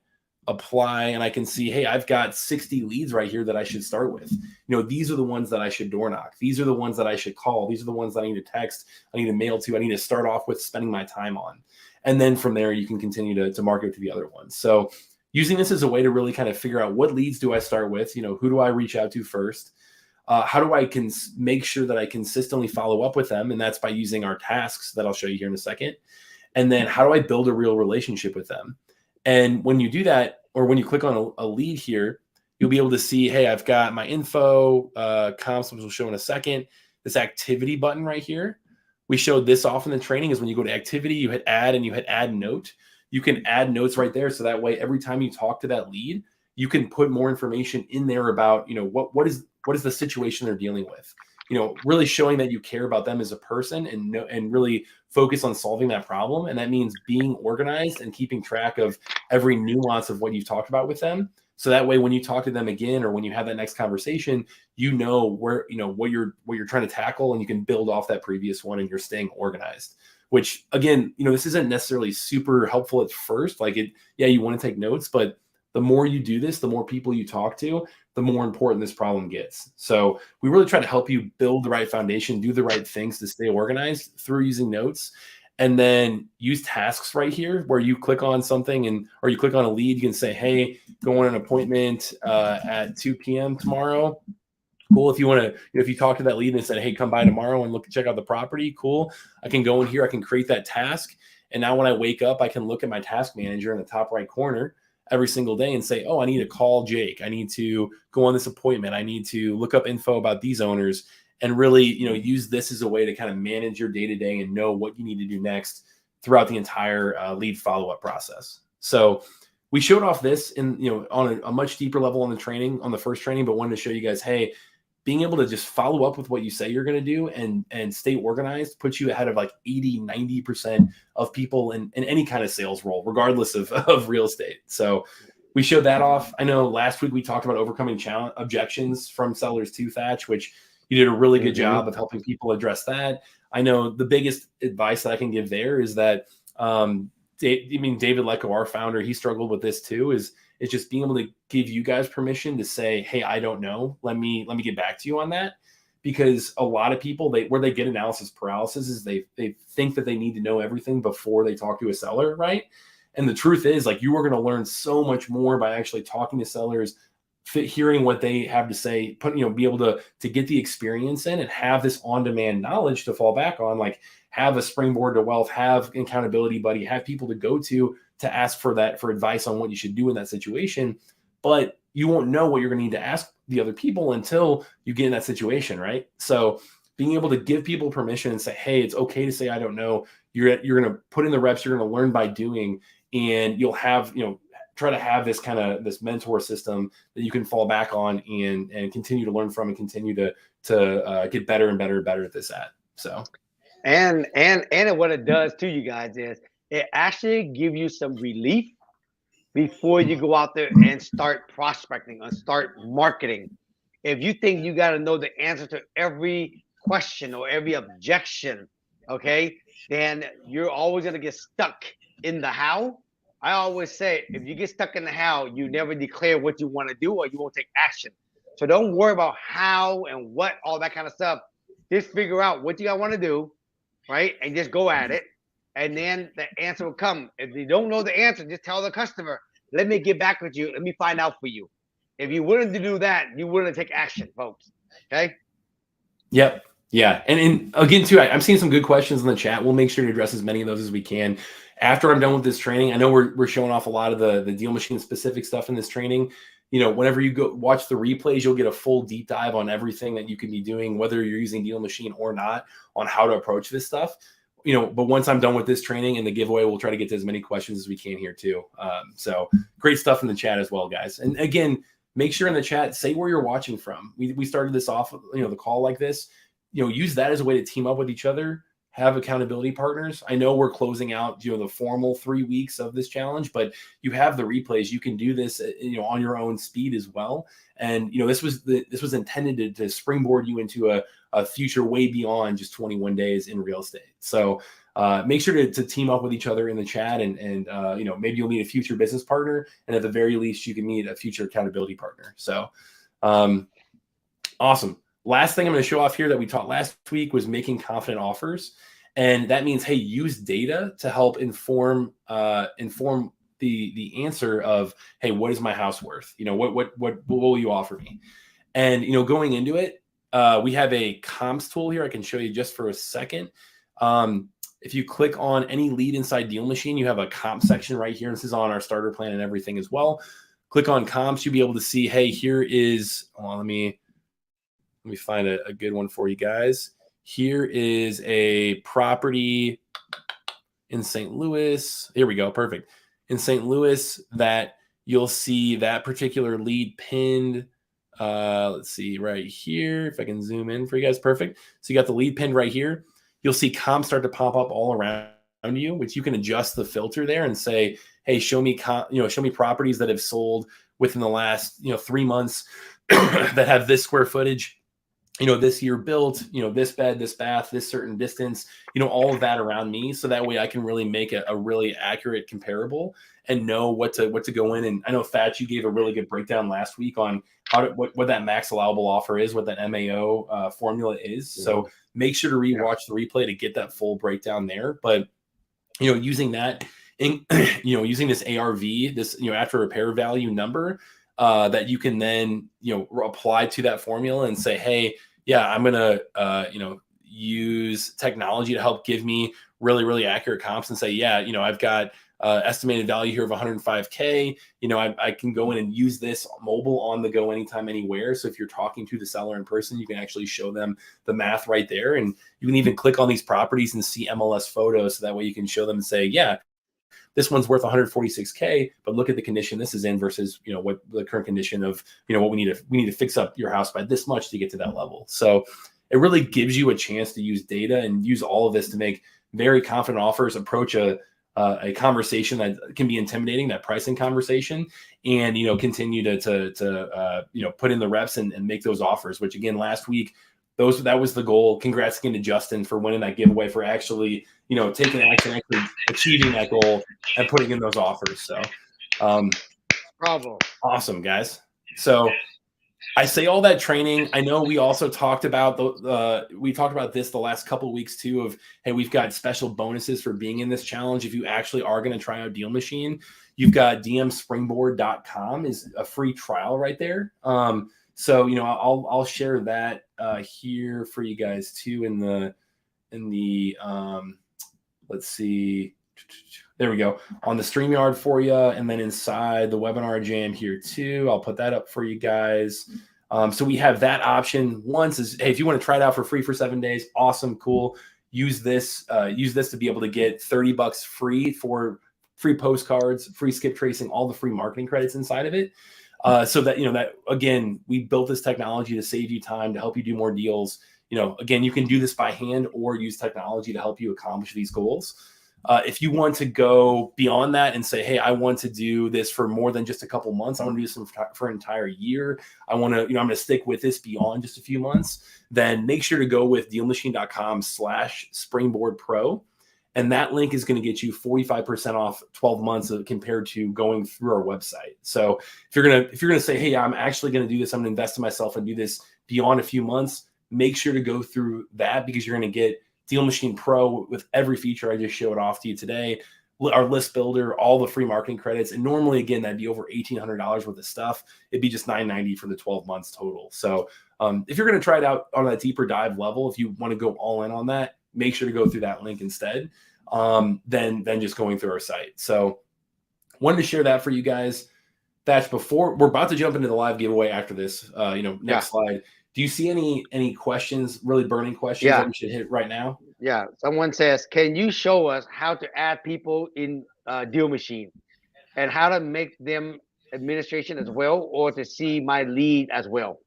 apply, and I can see, hey, I've got 60 leads right here that I should start with. These are the ones that I should door knock. These are the ones that I should call. These are the ones that I need to text, I need to mail to, I need to start off with spending my time on. And then from there, you can continue to market to the other ones. So, using this as a way to really kind of figure out what leads do I start with, you know, who do I reach out to first? How do I make sure that I consistently follow up with them? And that's by using our tasks that I'll show you here in a second. And then how do I build a real relationship with them? And when you do that, or when you click on a lead here, you'll be able to see, hey, I've got my info, comps, which we'll show in a second, this activity button right here. We showed this off in the training is when you go to activity, you hit add and you hit add note. You can add notes right there. So that way, every time you talk to that lead, you can put more information in there about, you know, what is the situation they're dealing with, you know, really showing that you care about them as a person and really focus on solving that problem. And that means being organized and keeping track of every nuance of what you've talked about with them. So that way, when you talk to them again, or when you have that next conversation, you know where, you know, what you're trying to tackle, and you can build off that previous one, and you're staying organized. Which, again, you know, this isn't necessarily super helpful at first. Like yeah, you want to take notes, but the more you do this, the more people you talk to, the more important this problem gets. So we really try to help you build the right foundation, do the right things to stay organized through using notes. And then use tasks right here where you click on something or you click on a lead. You can say, hey, go on an appointment at 2 p.m. tomorrow. Cool. If you want to, if you talk to that lead and said, hey, come by tomorrow and check out the property. Cool. I can go in here. I can create that task. And now when I wake up, I can look at my task manager in the top right corner every single day and say, oh, I need to call Jake. I need to go on this appointment. I need to look up info about these owners. And really, you know, use this as a way to kind of manage your day-to-day and know what you need to do next throughout the entire lead follow-up process. So we showed off this in, you know, on a much deeper level on the first training, but wanted to show you guys, hey, being able to just follow up with what you say you're going to do and stay organized puts you ahead of like 80-90% of people in any kind of sales role, regardless of real estate. So we showed that off. I know last week we talked about overcoming objections from sellers to Thach, which you did a really good job of helping people address that. I know the biggest advice that I can give there is that, David Lecko, our founder, he struggled with this too, is just being able to give you guys permission to say, hey, I don't know. Let me get back to you on that. Because a lot of people, where they get analysis paralysis is they think that they need to know everything before they talk to a seller, right? And the truth is, like, you are going to learn so much more by actually talking to sellers, hearing what they have to say, be able to get the experience in and have this on-demand knowledge to fall back on, like have a springboard to wealth, have an accountability buddy, have people to go to ask for advice on what you should do in that situation. But you won't know what you're going to need to ask the other people until you get in that situation, right? So being able to give people permission and say, hey, it's okay to say, I don't know. You're going to put in the reps, you're going to learn by doing, and you'll have, try to have this mentor system that you can fall back on and continue to learn from and continue to get better and better and better at this at. So, and what it does to you guys is it actually gives you some relief before you go out there and start prospecting and start marketing. If you think you got to know the answer to every question or every objection, okay, then you're always going to get stuck in the how. I always say, if you get stuck in the how, you never declare what you want to do or you won't take action. So don't worry about how and what, all that kind of stuff. Just figure out what you want to do, right? And just go at it. And then the answer will come. If you don't know the answer, just tell the customer, let me get back with you. Let me find out for you. If you're willing to do that, you're willing to take action, folks. Okay? Yep. Yeah. And again, too, I'm seeing some good questions in the chat. We'll make sure to address as many of those as we can. After I'm done with this training, I know we're showing off a lot of the DealMachine specific stuff in this training. Whenever you go watch the replays, you'll get a full deep dive on everything that you can be doing, whether you're using DealMachine or not, on how to approach this stuff. But once I'm done with this training and the giveaway, we'll try to get to as many questions as we can here too. So great stuff in the chat as well, guys. And again, make sure in the chat, say where you're watching from. We started this off, the call like this. Use that as a way to team up with each other, have accountability partners. I know we're closing out, the formal 3 weeks of this challenge, but you have the replays. You can do this, on your own speed as well. And, this was intended to springboard you into a future way beyond just 21 days in real estate. So make sure to team up with each other in the chat and maybe you'll meet a future business partner. And at the very least, you can meet a future accountability partner. So awesome. Last thing I'm going to show off here that we taught last week was making confident offers. And that means, hey, use data to help inform the the answer of, hey, what is my house worth? What will you offer me? And going into it, we have a comps tool here. I can show you just for a second. If you click on any lead inside DealMachine, you have a comp section right here. This is on our starter plan and everything as well. Click on comps, you'll be able to see, hey, here is, let me find a good one for you guys. Here is a property in St. Louis. Here we go. Perfect. In St. Louis that you'll see that particular lead pinned. Let's see right here. If I can zoom in for you guys. Perfect. So you got the lead pinned right here. You'll see comps start to pop up all around you, which you can adjust the filter there and say, hey, show me properties that have sold within the last, 3 months that have this square footage, this year built, this bed, this bath, this certain distance, all of that around me. So that way I can really make a really accurate comparable and know what to go in. And I know Thach, you gave a really good breakdown last week on what that max allowable offer is, what that MAO formula is. So make sure to rewatch the replay to get that full breakdown there. But, using that, using this ARV, this, after repair value number, that you can then, apply to that formula and say, hey, yeah, I'm going to, use technology to help give me really, really accurate comps and say, yeah, I've got estimated value here of 105K. I can go in and use this mobile on the go anytime, anywhere. So if you're talking to the seller in person, you can actually show them the math right there. And you can even click on these properties and see MLS photos. So that way you can show them and say, yeah, this one's worth 146K, but look at the condition this is in versus, what the current condition of, what we need to fix up your house by this much to get to that level. So it really gives you a chance to use data and use all of this to make very confident offers, approach a conversation that can be intimidating, that pricing conversation, and, continue to put in the reps and make those offers, which again, last week, that was the goal. Congrats again to Justin for winning that giveaway, for actually, taking action, actually achieving that goal and putting in those offers. So, bravo. Awesome, guys. So I say all that training. I know we also talked about this the last couple of weeks too, of, hey, we've got special bonuses for being in this challenge. If you actually are going to try out DealMachine, you've got dmspringboard.com is a free trial right there. So, I'll share that here for you guys too in the let's see. There we go. On the StreamYard for you. And then inside the webinar jam here too. I'll put that up for you guys. So we have that option. Once is, hey, if you want to try it out for free for 7 days, awesome, cool. Use this to be able to get $30 free for free postcards, free skip tracing, all the free marketing credits inside of it. So that, that again, we built this technology to save you time, to help you do more deals. Again, you can do this by hand or use technology to help you accomplish these goals. If you want to go beyond that and say, hey, I want to do this for more than just a couple months, I want to do this for an entire year, I want to, I'm going to stick with this beyond just a few months, then make sure to go with DealMachine.com/Springboard Pro. And that link is going to get you 45% off 12 months compared to going through our website. So if you're going to say, hey, I'm actually going to do this, I'm going to invest in myself and do this beyond a few months, make sure to go through that, because you're going to get DealMachine Pro with every feature I just showed off to you today, our list builder, all the free marketing credits. And normally, again, that'd be over $1,800 worth of stuff. It'd be just $990 for the 12 months total. So if you're going to try it out on that deeper dive level, if you want to go all in on that, make sure to go through that link instead, than just going through our site. So wanted to share that for you guys. That's before we're about to jump into the live giveaway after this, next slide. Do you see any questions, really burning questions that we should hit right now? Yeah. Someone says, can you show us how to add people in DealMachine and how to make them administration as well, or to see my lead as well?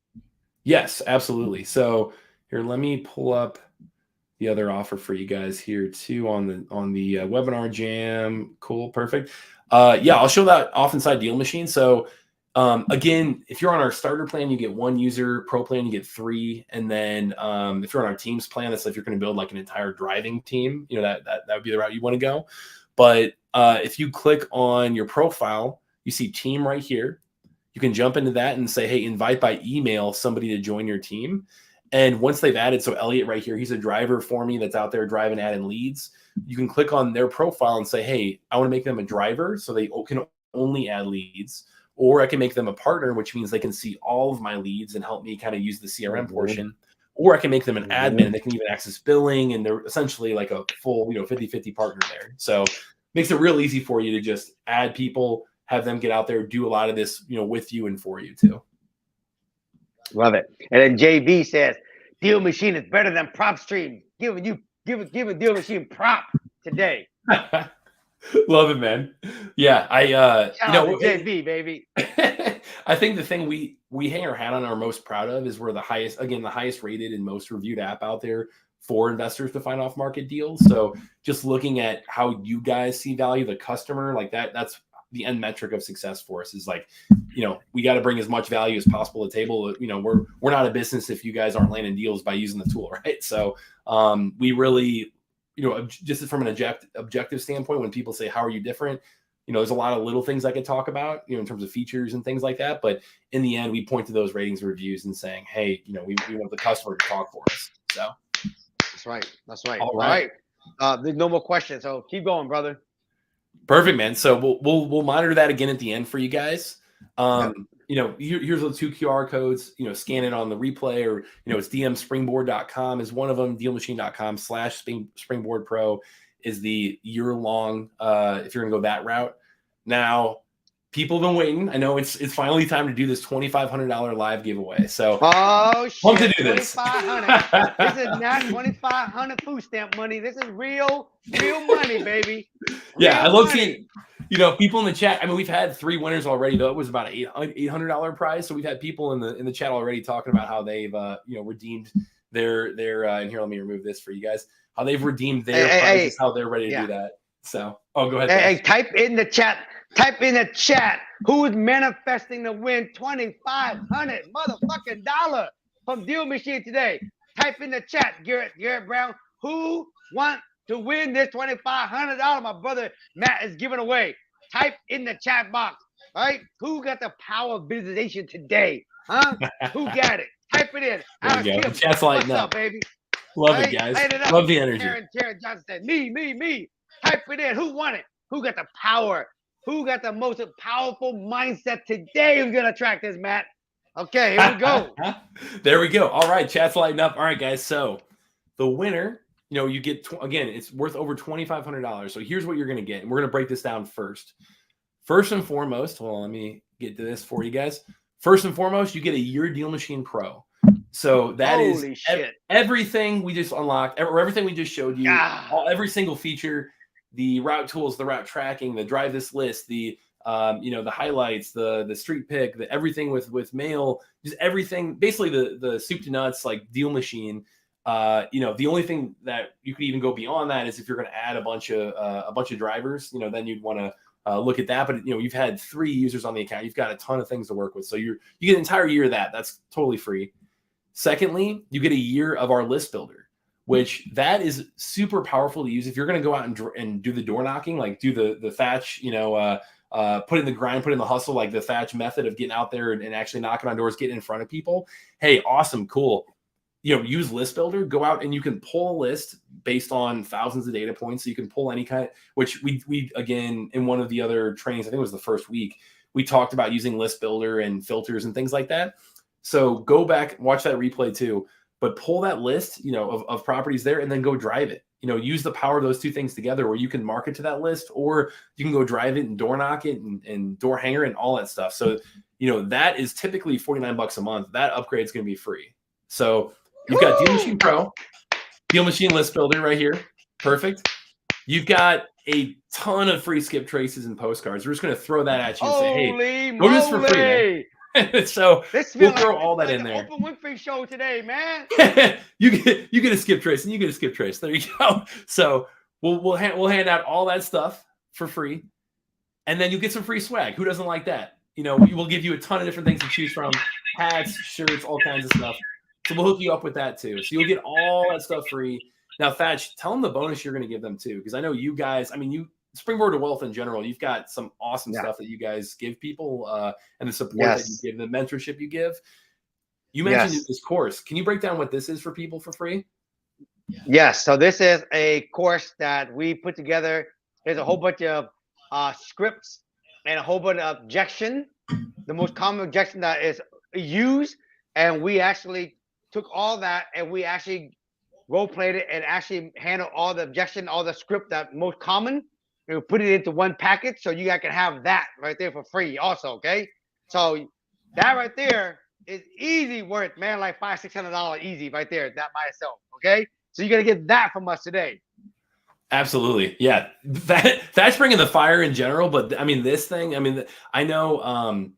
Yes, absolutely. So here, let me pull up the other offer for you guys here too on the webinar jam. Cool. Perfect. I'll show that off inside DealMachine. So again, if you're on our starter plan, you get 1 user. Pro plan, you get 3. And then if you're on our teams plan, that's if you're going to build like an entire driving team, that would be the route you want to go. But if you click on your profile, you see team right here. You can jump into that and say, hey, invite by email somebody to join your team. And once they've added, so Elliot right here, he's a driver for me that's out there driving, adding leads. You can click on their profile and say, hey, I want to make them a driver so they can only add leads. Or I can make them a partner, which means they can see all of my leads and help me kind of use the CRM portion. Or I can make them an admin and they can even access billing. And they're essentially like a full, 50-50 partner there. So makes it real easy for you to just add people, have them get out there, do a lot of this, with you and for you too. Love it. And then JB says, DealMachine is better than PropStream. Give DealMachine prop today. Love it, man. Yeah, JB, baby. I think the thing we hang our hat on, our most proud of, is we're the highest rated and most reviewed app out there for investors to find off market deals. So just looking at how you guys see value, the customer, like that's the end metric of success for us, is like, we got to bring as much value as possible to the table. We're not a business if you guys aren't landing deals by using the tool, right? So we really, just from an objective standpoint, when people say, how are you different? There's a lot of little things I could talk about, in terms of features and things like that. But in the end, we point to those ratings and reviews and saying, hey, we want the customer to talk for us. So That's right. All right. There's no more questions. So keep going, brother. Perfect, man. So we'll monitor that again at the end for you guys. Yep. Here's the 2 QR codes, scan it on the replay, or, it's dmspringboard.com is one of them. DealMachine.com/Springboard Pro is the year-long, if you're going to go that route. Now, people have been waiting. I know it's finally time to do this $2,500 live giveaway. So shit, to do this. $2,500. This is not $2,500 food stamp money. This is real money, baby. Yeah, I love seeing, people in the chat. I mean, we've had 3 winners already, though. It was about an $800 prize. So we've had people in the chat already talking about how they've, redeemed their and here, let me remove this for you guys, how they've redeemed their prizes, how they're ready to do that. So, go ahead. Hey, type in the chat. Who's manifesting to win $2,500 motherfucking dollar from DealMachine today? Type in the chat, Garrett Brown. Who want to win this $2,500 my brother Matt is giving away? Type in the chat box. All right, who got the power of visualization today? Huh? Who got it? Type it in. The chat's lighting up, baby. Love it, guys. Love the energy. Karen Johnson said, me. Type it in. Who won it? Who got the power? Who got the most powerful mindset today? Who's gonna attract this, Matt? Okay, here we go. There we go. All right, chat's lighting up. All right, guys. So the winner, you get again, it's worth over $2,500. So here's what you're gonna get, and we're gonna break this down first. First and foremost, well, let me get to this for you guys. First and foremost, you get a year DealMachine Pro. So that is everything we just unlocked, or everything we just showed you, every single feature, the route tools, the route tracking, the drive this list, the the highlights, the street pick, the everything with mail, just everything, basically the soup to nuts, like DealMachine. The only thing that you could even go beyond that is if you're going to add a bunch of drivers, then you'd want to look at that. But you've had 3 users on the account, you've got a ton of things to work with, so you get an entire year of that. That's totally free. Secondly, you get a year of our list builder, which that is super powerful to use if you're going to go out and do the door knocking, like do the Thach, put in the grind, put in the hustle, like the Thach method of getting out there and actually knocking on doors, getting in front of people. Hey, awesome, cool. Use list builder, go out and you can pull a list based on thousands of data points. So you can pull any kind, which we again, in one of the other trainings, I think it was the first week, we talked about using list builder and filters and things like that. So go back, watch that replay too, but pull that list, of properties there and then go drive it. Use the power of those 2 things together, where you can market to that list, or you can go drive it and door knock it and door hanger and all that stuff. So, that is typically $49 a month. That upgrade is going to be free. So you've got DealMachine Pro, DealMachine List Builder right here. Perfect. You've got a ton of free skip traces and postcards. We're just going to throw that at you and say, hey, go this for free, man. So we'll throw all that in there. Oprah Winfrey show today, man. you get a skip trace and you get a skip trace. There you go. So we'll hand out all that stuff for free, and then you get some free swag. Who doesn't like that? We will give you a ton of different things to choose from: hats, shirts, all kinds of stuff. So we'll hook you up with that too. So you'll get all that stuff free. Now, Thach, tell them the bonus you're going to give them too, because I know you guys. Springboard to Wealth in general, you've got some awesome stuff that you guys give people, and the support that you give, the mentorship you give. You mentioned Yes. this course. Can you break down what this is for people for free? Yes. So this is a course that we put together. There's a whole bunch of scripts and a whole bunch of objection. The most common objection that is used, and we actually took all that and we actually role played it and actually handled all the objection, all the script that most common. And we put it into one package so you guys can have that right there for free also. Okay. So that right there is easy worth, man, like $500-600 easy right there, that by itself. Okay. So you're gonna get that from us today. Absolutely. Yeah. That's bringing the fire in general. But I mean, this thing, I mean, I know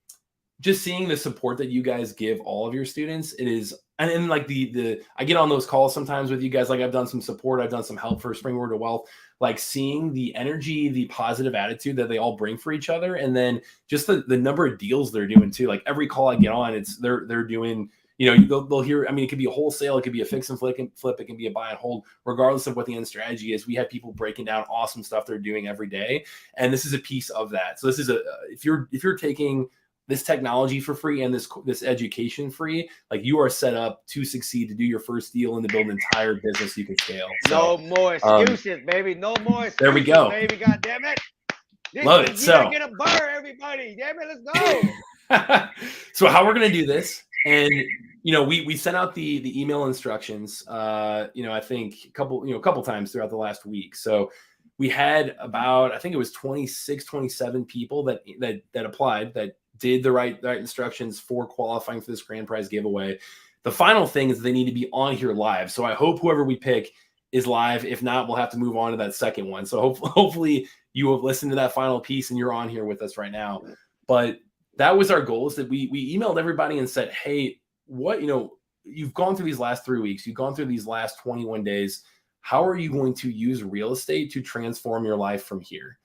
just seeing the support that you guys give all of your students, it is, and then like I get on those calls sometimes with you guys, like I've done some support, I've done some help for Springboard to Wealth, like seeing the energy, the positive attitude that they all bring for each other. And then just the number of deals they're doing too. Like every call I get on, it's they're doing, you know, they'll hear, I mean, it could be a wholesale, it could be a fix and flip, it can be a buy and hold, regardless of what the end strategy is. We have people breaking down awesome stuff they're doing every day. And this is a piece of that. So this is if you're taking this technology for free and this education free, like you are set up to succeed, to do your first deal and to build an entire business you can scale. So, no more excuses, baby. No more excuses, there we go, baby. God damn it. Love it. So get a burr, everybody. Damn it, let's go. So how we're gonna do this, and you know, we sent out the email instructions, you know, I think a couple times throughout the last week. So we had about, I think it was 26, 27 people that applied, that did the right instructions for qualifying for this grand prize giveaway. The final thing is they need to be on here live. So I hope whoever we pick is live. If not, we'll have to move on to that second one. So hopefully you have listened to that final piece and you're on here with us right now. But that was our goal, is that we emailed everybody and said, hey, what, you know, you've gone through these last 3 weeks, you've gone through these last 21 days. How are you going to use real estate to transform your life from here?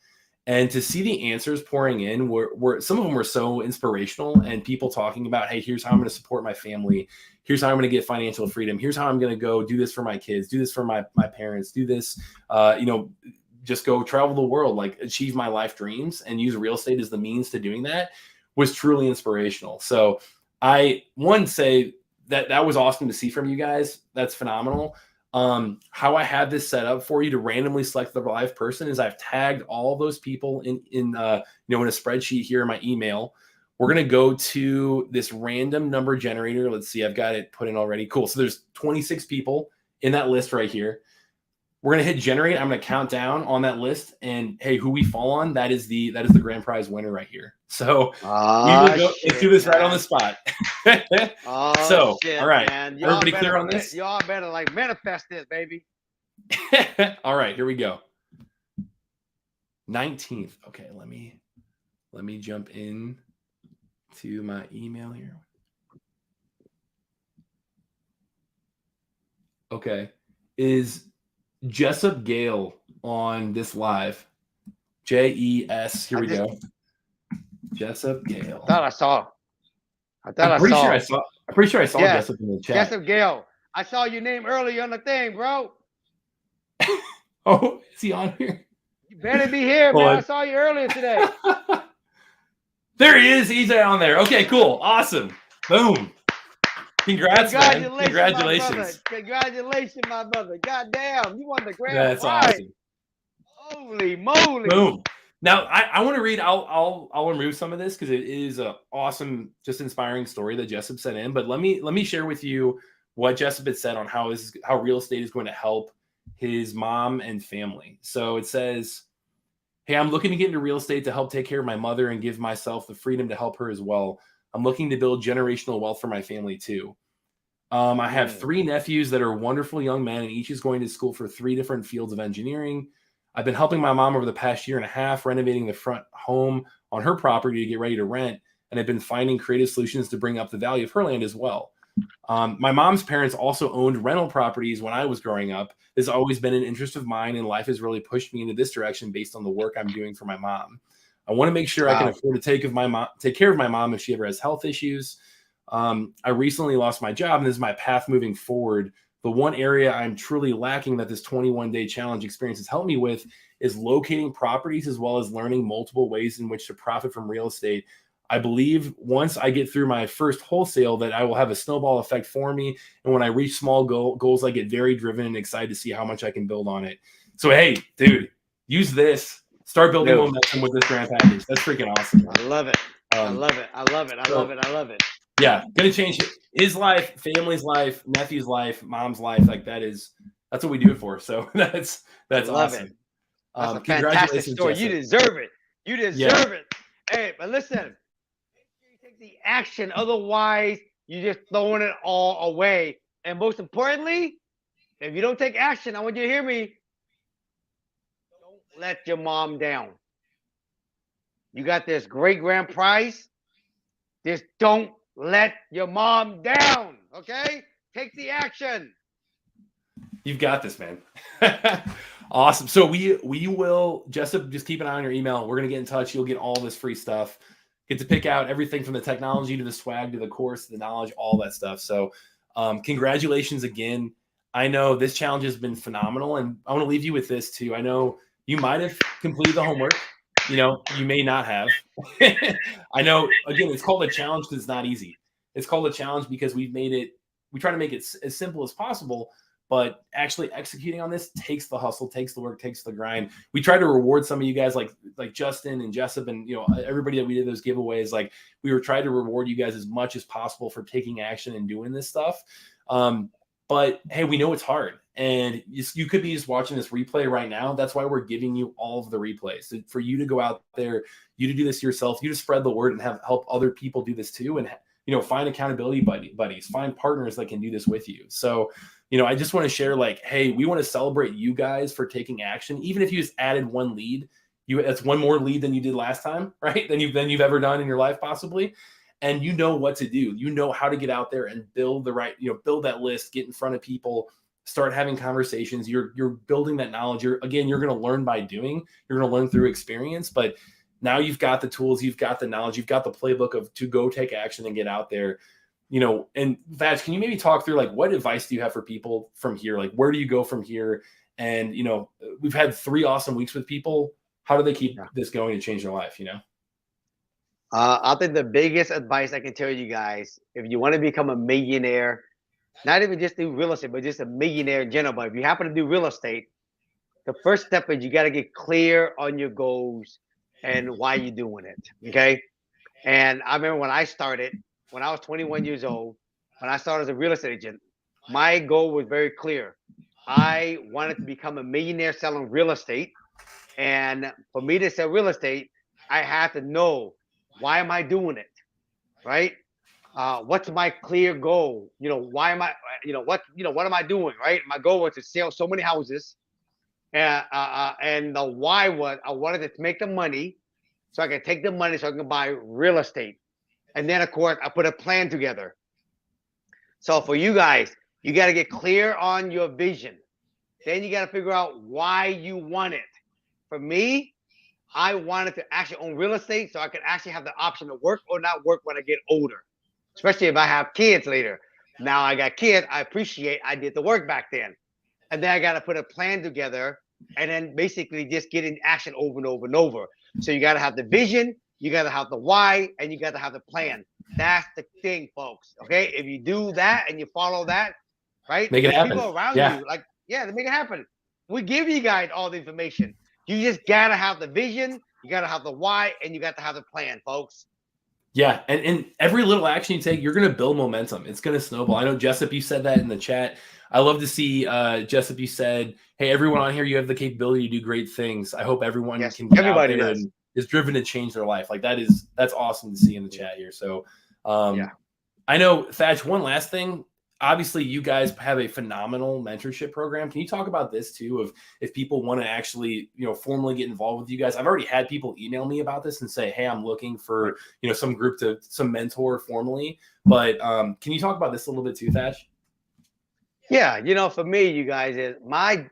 And to see the answers pouring in, were some of them were so inspirational, and people talking about, hey, here's how I'm going to support my family. Here's how I'm going to get financial freedom. Here's how I'm going to go do this for my kids, do this for my parents, do this, you know, just go travel the world, like achieve my life dreams and use real estate as the means to doing that, was truly inspirational. So I say that was awesome to see from you guys. That's phenomenal. How I have this set up for you to randomly select the live person is I've tagged all those people in you know, in a spreadsheet here in my email. We're going to go to this random number generator. Let's see, I've got it put in already. Cool. So there's 26 people in that list right here. We're going to hit generate. I'm going to count down on that list, and hey, who we fall on, that is the grand prize winner right here. So we will go. Let's do this right on the spot. So, shit, all right, man. everybody clear on this? Y'all better like manifest this, baby. All right, here we go. 19th. Okay, let me jump in to my email here. Okay, is Jessup Gale on this live? JES. Here we go. Jessup Gale. I thought I saw. I'm pretty sure I saw Jessup in the chat. Jessup Gale. I saw your name earlier on the thing, bro. Oh, is he on here? You better be here, man. I saw you earlier today. There he is. He's on there. Okay, cool. Awesome. Boom. Congrats, man. Congratulations. Congratulations, my brother. God damn, you won the grand prize. That's awesome. Holy moly. Boom. Now I want to read. I'll remove some of this because it is an awesome, just inspiring story that Jessup sent in. But let me share with you what Jessup had said on how real estate is going to help his mom and family. So it says, hey, I'm looking to get into real estate to help take care of my mother and give myself the freedom to help her as well. I'm looking to build generational wealth for my family too. I have 3 nephews that are wonderful young men, and each is going to school for 3 different fields of engineering. I've been helping my mom over the past year and a half, renovating the front home on her property to get ready to rent, and I've been finding creative solutions to bring up the value of her land as well. My mom's parents also owned rental properties when I was growing up. This has always been an interest of mine, and life has really pushed me into this direction based on the work I'm doing for my mom. I want to make sure I can afford to take care of my mom if she ever has health issues. I recently lost my job, and this is my path moving forward. The one area I'm truly lacking that this 21-day challenge experience has helped me with is locating properties, as well as learning multiple ways in which to profit from real estate. I believe once I get through my first wholesale that I will have a snowball effect for me. And when I reach small goals, I get very driven and excited to see how much I can build on it. So, hey, dude, use this. Start building momentum with this grant package. That's freaking awesome, man. I love it. I love it. I love it. I love it. I love it. Yeah, gonna change his life, family's life, nephew's life, mom's life. Like that's what we do it for. So that's awesome. It. That's a fantastic story. You deserve it. You deserve it. Hey, but listen, make sure you take the action. Otherwise, you're just throwing it all away. And most importantly, if you don't take action, I want you to hear me. Don't let your mom down. You got this great grand prize. Just don't let your mom down, okay? Take the action. You've got this, man. Awesome. So we will, Jessup, just keep an eye on your email. We're going to get in touch. You'll get all this free stuff. Get to pick out everything from the technology to the swag to the course, to the knowledge, all that stuff. So congratulations again. I know this challenge has been phenomenal, and I want to leave you with this too. I know you might have completed the homework. You know, you may not have. I know, again, it's called a challenge because it's not easy. It's called a challenge because we try to make it as simple as possible, but actually executing on this takes the hustle, takes the work, takes the grind. We try to reward some of you guys like Justin and Jessup and, you know, everybody that we did those giveaways. Like, we were trying to reward you guys as much as possible for taking action and doing this stuff. But hey, we know it's hard, and you could be just watching this replay right now. That's why we're giving you all of the replays, so for you to go out there, you to do this yourself, you to spread the word and help other people do this too. And, you know, find accountability buddies, find partners that can do this with you. So, you know, I just want to share, like, hey, we want to celebrate you guys for taking action. Even if you just added one lead, that's one more lead than you did last time, right? Than you've ever done in your life, possibly. And you know what to do. You know how to get out there and build build that list, get in front of people, start having conversations. You're building that knowledge. You're going to learn by doing. You're going to learn through experience. But now you've got the tools, you've got the knowledge, you've got the playbook to go take action and get out there. You know, and Thach, can you maybe talk through, like, what advice do you have for people from here? Like, where do you go from here? And, you know, we've had 3 awesome weeks with people. How do they keep this going to change their life, you know? I think the biggest advice I can tell you guys, if you want to become a millionaire, not even just do real estate, but just a millionaire in general, but if you happen to do real estate, the first step is you got to get clear on your goals and why you're doing it, okay? And I remember when I started, when I was 21 years old, when I started as a real estate agent, my goal was very clear. I wanted to become a millionaire selling real estate. And for me to sell real estate, I had to know, why am I doing it, right? What's my clear goal? You know, why am I, what am I doing, right? My goal was to sell so many houses. And the why was, I wanted to make the money so I could take the money so I can buy real estate. And then, of course, I put a plan together. So for you guys, you got to get clear on your vision. Then you got to figure out why you want it. For me, I wanted to actually own real estate so I could actually have the option to work or not work when I get older, especially if I have kids later. Now I got kids, I appreciate I did the work back then. And then I got to put a plan together and then basically just get in action over and over and over. So you got to have the vision, you got to have the why, and you got to have the plan. That's the thing, folks. Okay. If you do that and you follow that, right? Make it happen. People around you, like, they make it happen. We give you guys all the information. You just got to have the vision, you got to have the why, and you got to have the plan, folks. Yeah, and every little action you take, you're going to build momentum. It's going to snowball. I know, Jessup, you said that in the chat. I love to see, Jessup, you said, hey, everyone on here, you have the capability to do great things. I hope everyone can get out there and is driven to change their life. Like, that's awesome to see in the chat here. So I know, Thach, one last thing. Obviously, you guys have a phenomenal mentorship program. Can you talk about this too, of if people want to actually, formally get involved with you guys? I've already had people email me about this and say, hey, I'm looking for, some group some mentor formally. But can you talk about this a little bit too, Thach? Yeah, for me, you guys, is why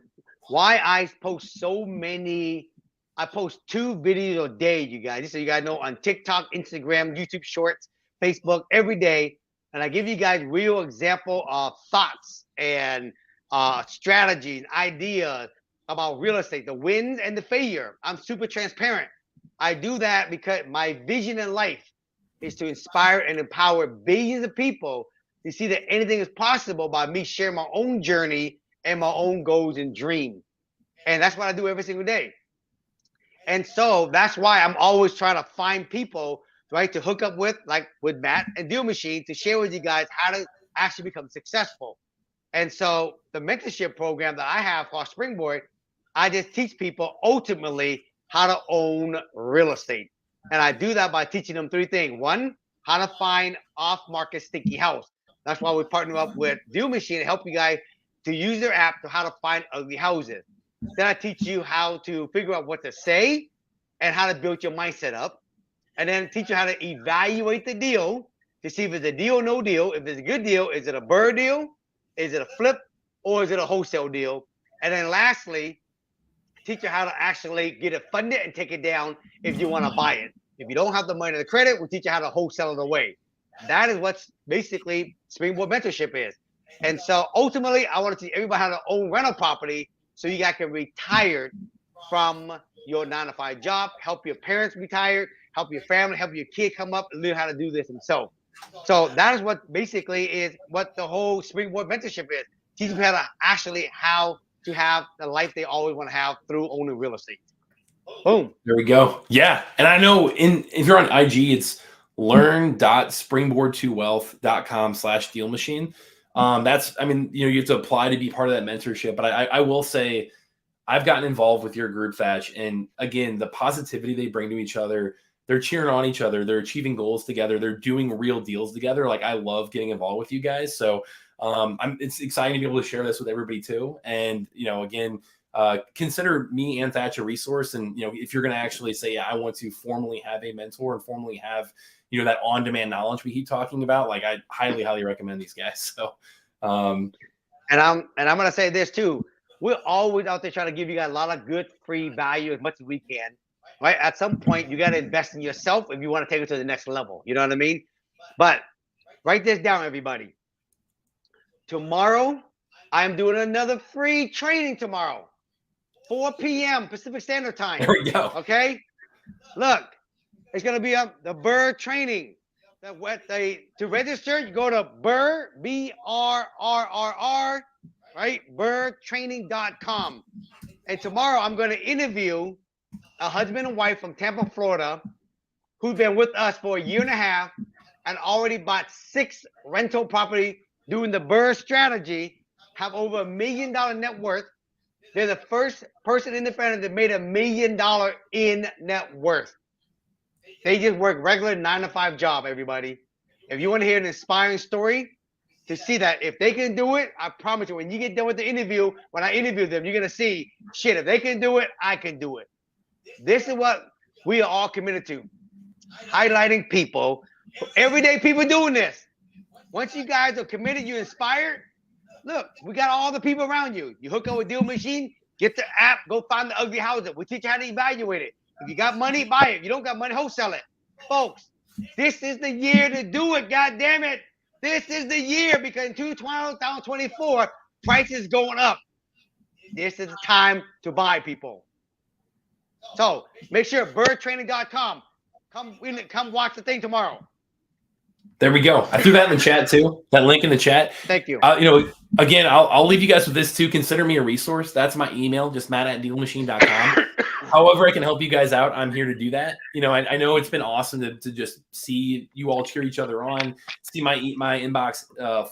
I post so many. I post 2 videos a day, you guys. Just so you guys know, on TikTok, Instagram, YouTube Shorts, Facebook, every day. And I give you guys real example of thoughts and strategies, ideas about real estate, the wins and the failure. I'm super transparent. I do that because my vision in life is to inspire and empower billions of people to see that anything is possible by me sharing my own journey and my own goals and dreams. And that's what I do every single day. And so that's why I'm always trying to find people, right, to hook up with, like with Matt and DealMachine, to share with you guys how to actually become successful. And so the mentorship program that I have called Springboard, I just teach people ultimately how to own real estate. And I do that by teaching them three things. One, how to find off-market sticky house. That's why we partner up with DealMachine to help you guys to use their app to how to find ugly houses. Then I teach you how to figure out what to say and how to build your mindset up. And then teach you how to evaluate the deal to see if it's a deal or no deal. If it's a good deal, is it a BRRRR deal? Is it a flip? Or is it a wholesale deal? And then lastly, teach you how to actually get it funded and take it down if you want to buy it. If you don't have the money or the credit, we'll teach you how to wholesale it away. That is what basically Springboard mentorship is. And so ultimately, I want to teach everybody how to own rental property so you guys can retire from your 9-to-5 job, help your parents retire, help your family, help your kid come up and learn how to do this himself. So that is what basically is what the whole Springboard mentorship is. Teaching people how to have the life they always want to have through owning real estate. Boom. There we go. Yeah. And I know if you're on IG, it's learn.springboard2wealth.com/DealMachine. That's, I mean, you have to apply to be part of that mentorship. But I will say I've gotten involved with your group, Thach. And again, the positivity they bring to each other, they're cheering on each other. They're achieving goals together. They're doing real deals together. Like, I love getting involved with you guys. So it's exciting to be able to share this with everybody too. And, again, consider me and Thach a resource. And, if you're going to actually say, yeah, I want to formally have a mentor and formally have, that on-demand knowledge we keep talking about, like, I highly, highly recommend these guys. So, and I'm going to say this too. We're always out there trying to give you guys a lot of good free value as much as we can, right? At some point, you got to invest in yourself if you want to take it to the next level. You know what I mean? But write this down, everybody. Tomorrow, I'm doing another free training tomorrow, 4 p.m. Pacific Standard Time. There we go. Okay? Look, it's going to be the BRRRR training. To register, you go to BRRRR, BRRRR, right? BRRRRtraining.com. And tomorrow, I'm going to interview a husband and wife from Tampa, Florida, who've been with us for 1.5 years and already bought 6 rental property doing the BRRRR strategy, have over $1 million net worth. They're the first person in the family that made $1 million in net worth. They just work regular 9-to-5 job, everybody. If you want to hear an inspiring story, to see that if they can do it, I promise you, when you get done with the interview, when I interview them, you're going to see, shit, if they can do it, I can do it. This is what we are all committed to. Highlighting people, everyday people doing this. Once you guys are committed, you're inspired, look, we got all the people around you. You hook up with DealMachine, get the app, go find the ugly houses. We teach you how to evaluate it. If you got money, buy it. If you don't got money, wholesale it. Folks, this is the year to do it, God damn it. This is the year, because in 2024, prices going up. This is the time to buy, people. So make sure BRRRRtraining.com. Come watch the thing tomorrow. There we go. I threw that in the chat too. That link in the chat. Thank you. Again, I'll leave you guys with this too. Consider me a resource. That's my email, just matt@dealmachine.com. However I can help you guys out, I'm here to do that. I know it's been awesome to just see you all cheer each other on, see my inbox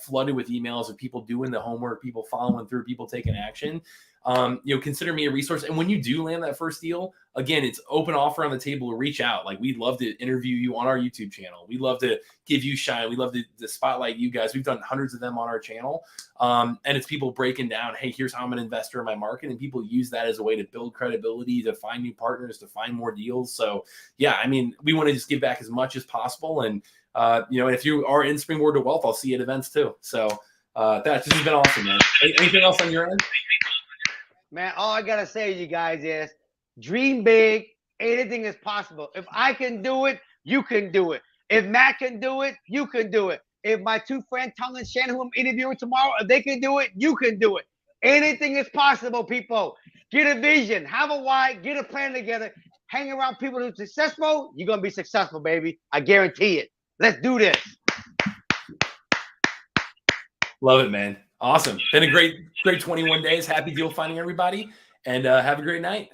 flooded with emails of people doing the homework, people following through, people taking action. Consider me a resource. And when you do land that first deal, again, it's open offer on the table to reach out. Like, we'd love to interview you on our YouTube channel. We'd love to give you shine. We love to spotlight you guys. We've done hundreds of them on our channel. And it's people breaking down, hey, here's how I'm an investor in my market. And people use that as a way to build credibility, to find new partners, to find more deals. So yeah, I mean, we want to just give back as much as possible. And, if you are in Springboard to Wealth, I'll see you at events too. So this has been awesome, man. Anything else on your end? Man, all I got to say to you guys is dream big. Anything is possible. If I can do it, you can do it. If Matt can do it, you can do it. If my 2 friends, Tongue and Shannon, who I'm interviewing tomorrow, if they can do it, you can do it. Anything is possible, people. Get a vision. Have a why. Get a plan together. Hang around people who are successful. You're going to be successful, baby. I guarantee it. Let's do this. Love it, man. Awesome. Been a great 21 days. Happy deal finding everybody. And have a great night.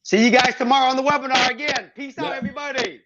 See you guys tomorrow on the webinar again. Peace out, everybody.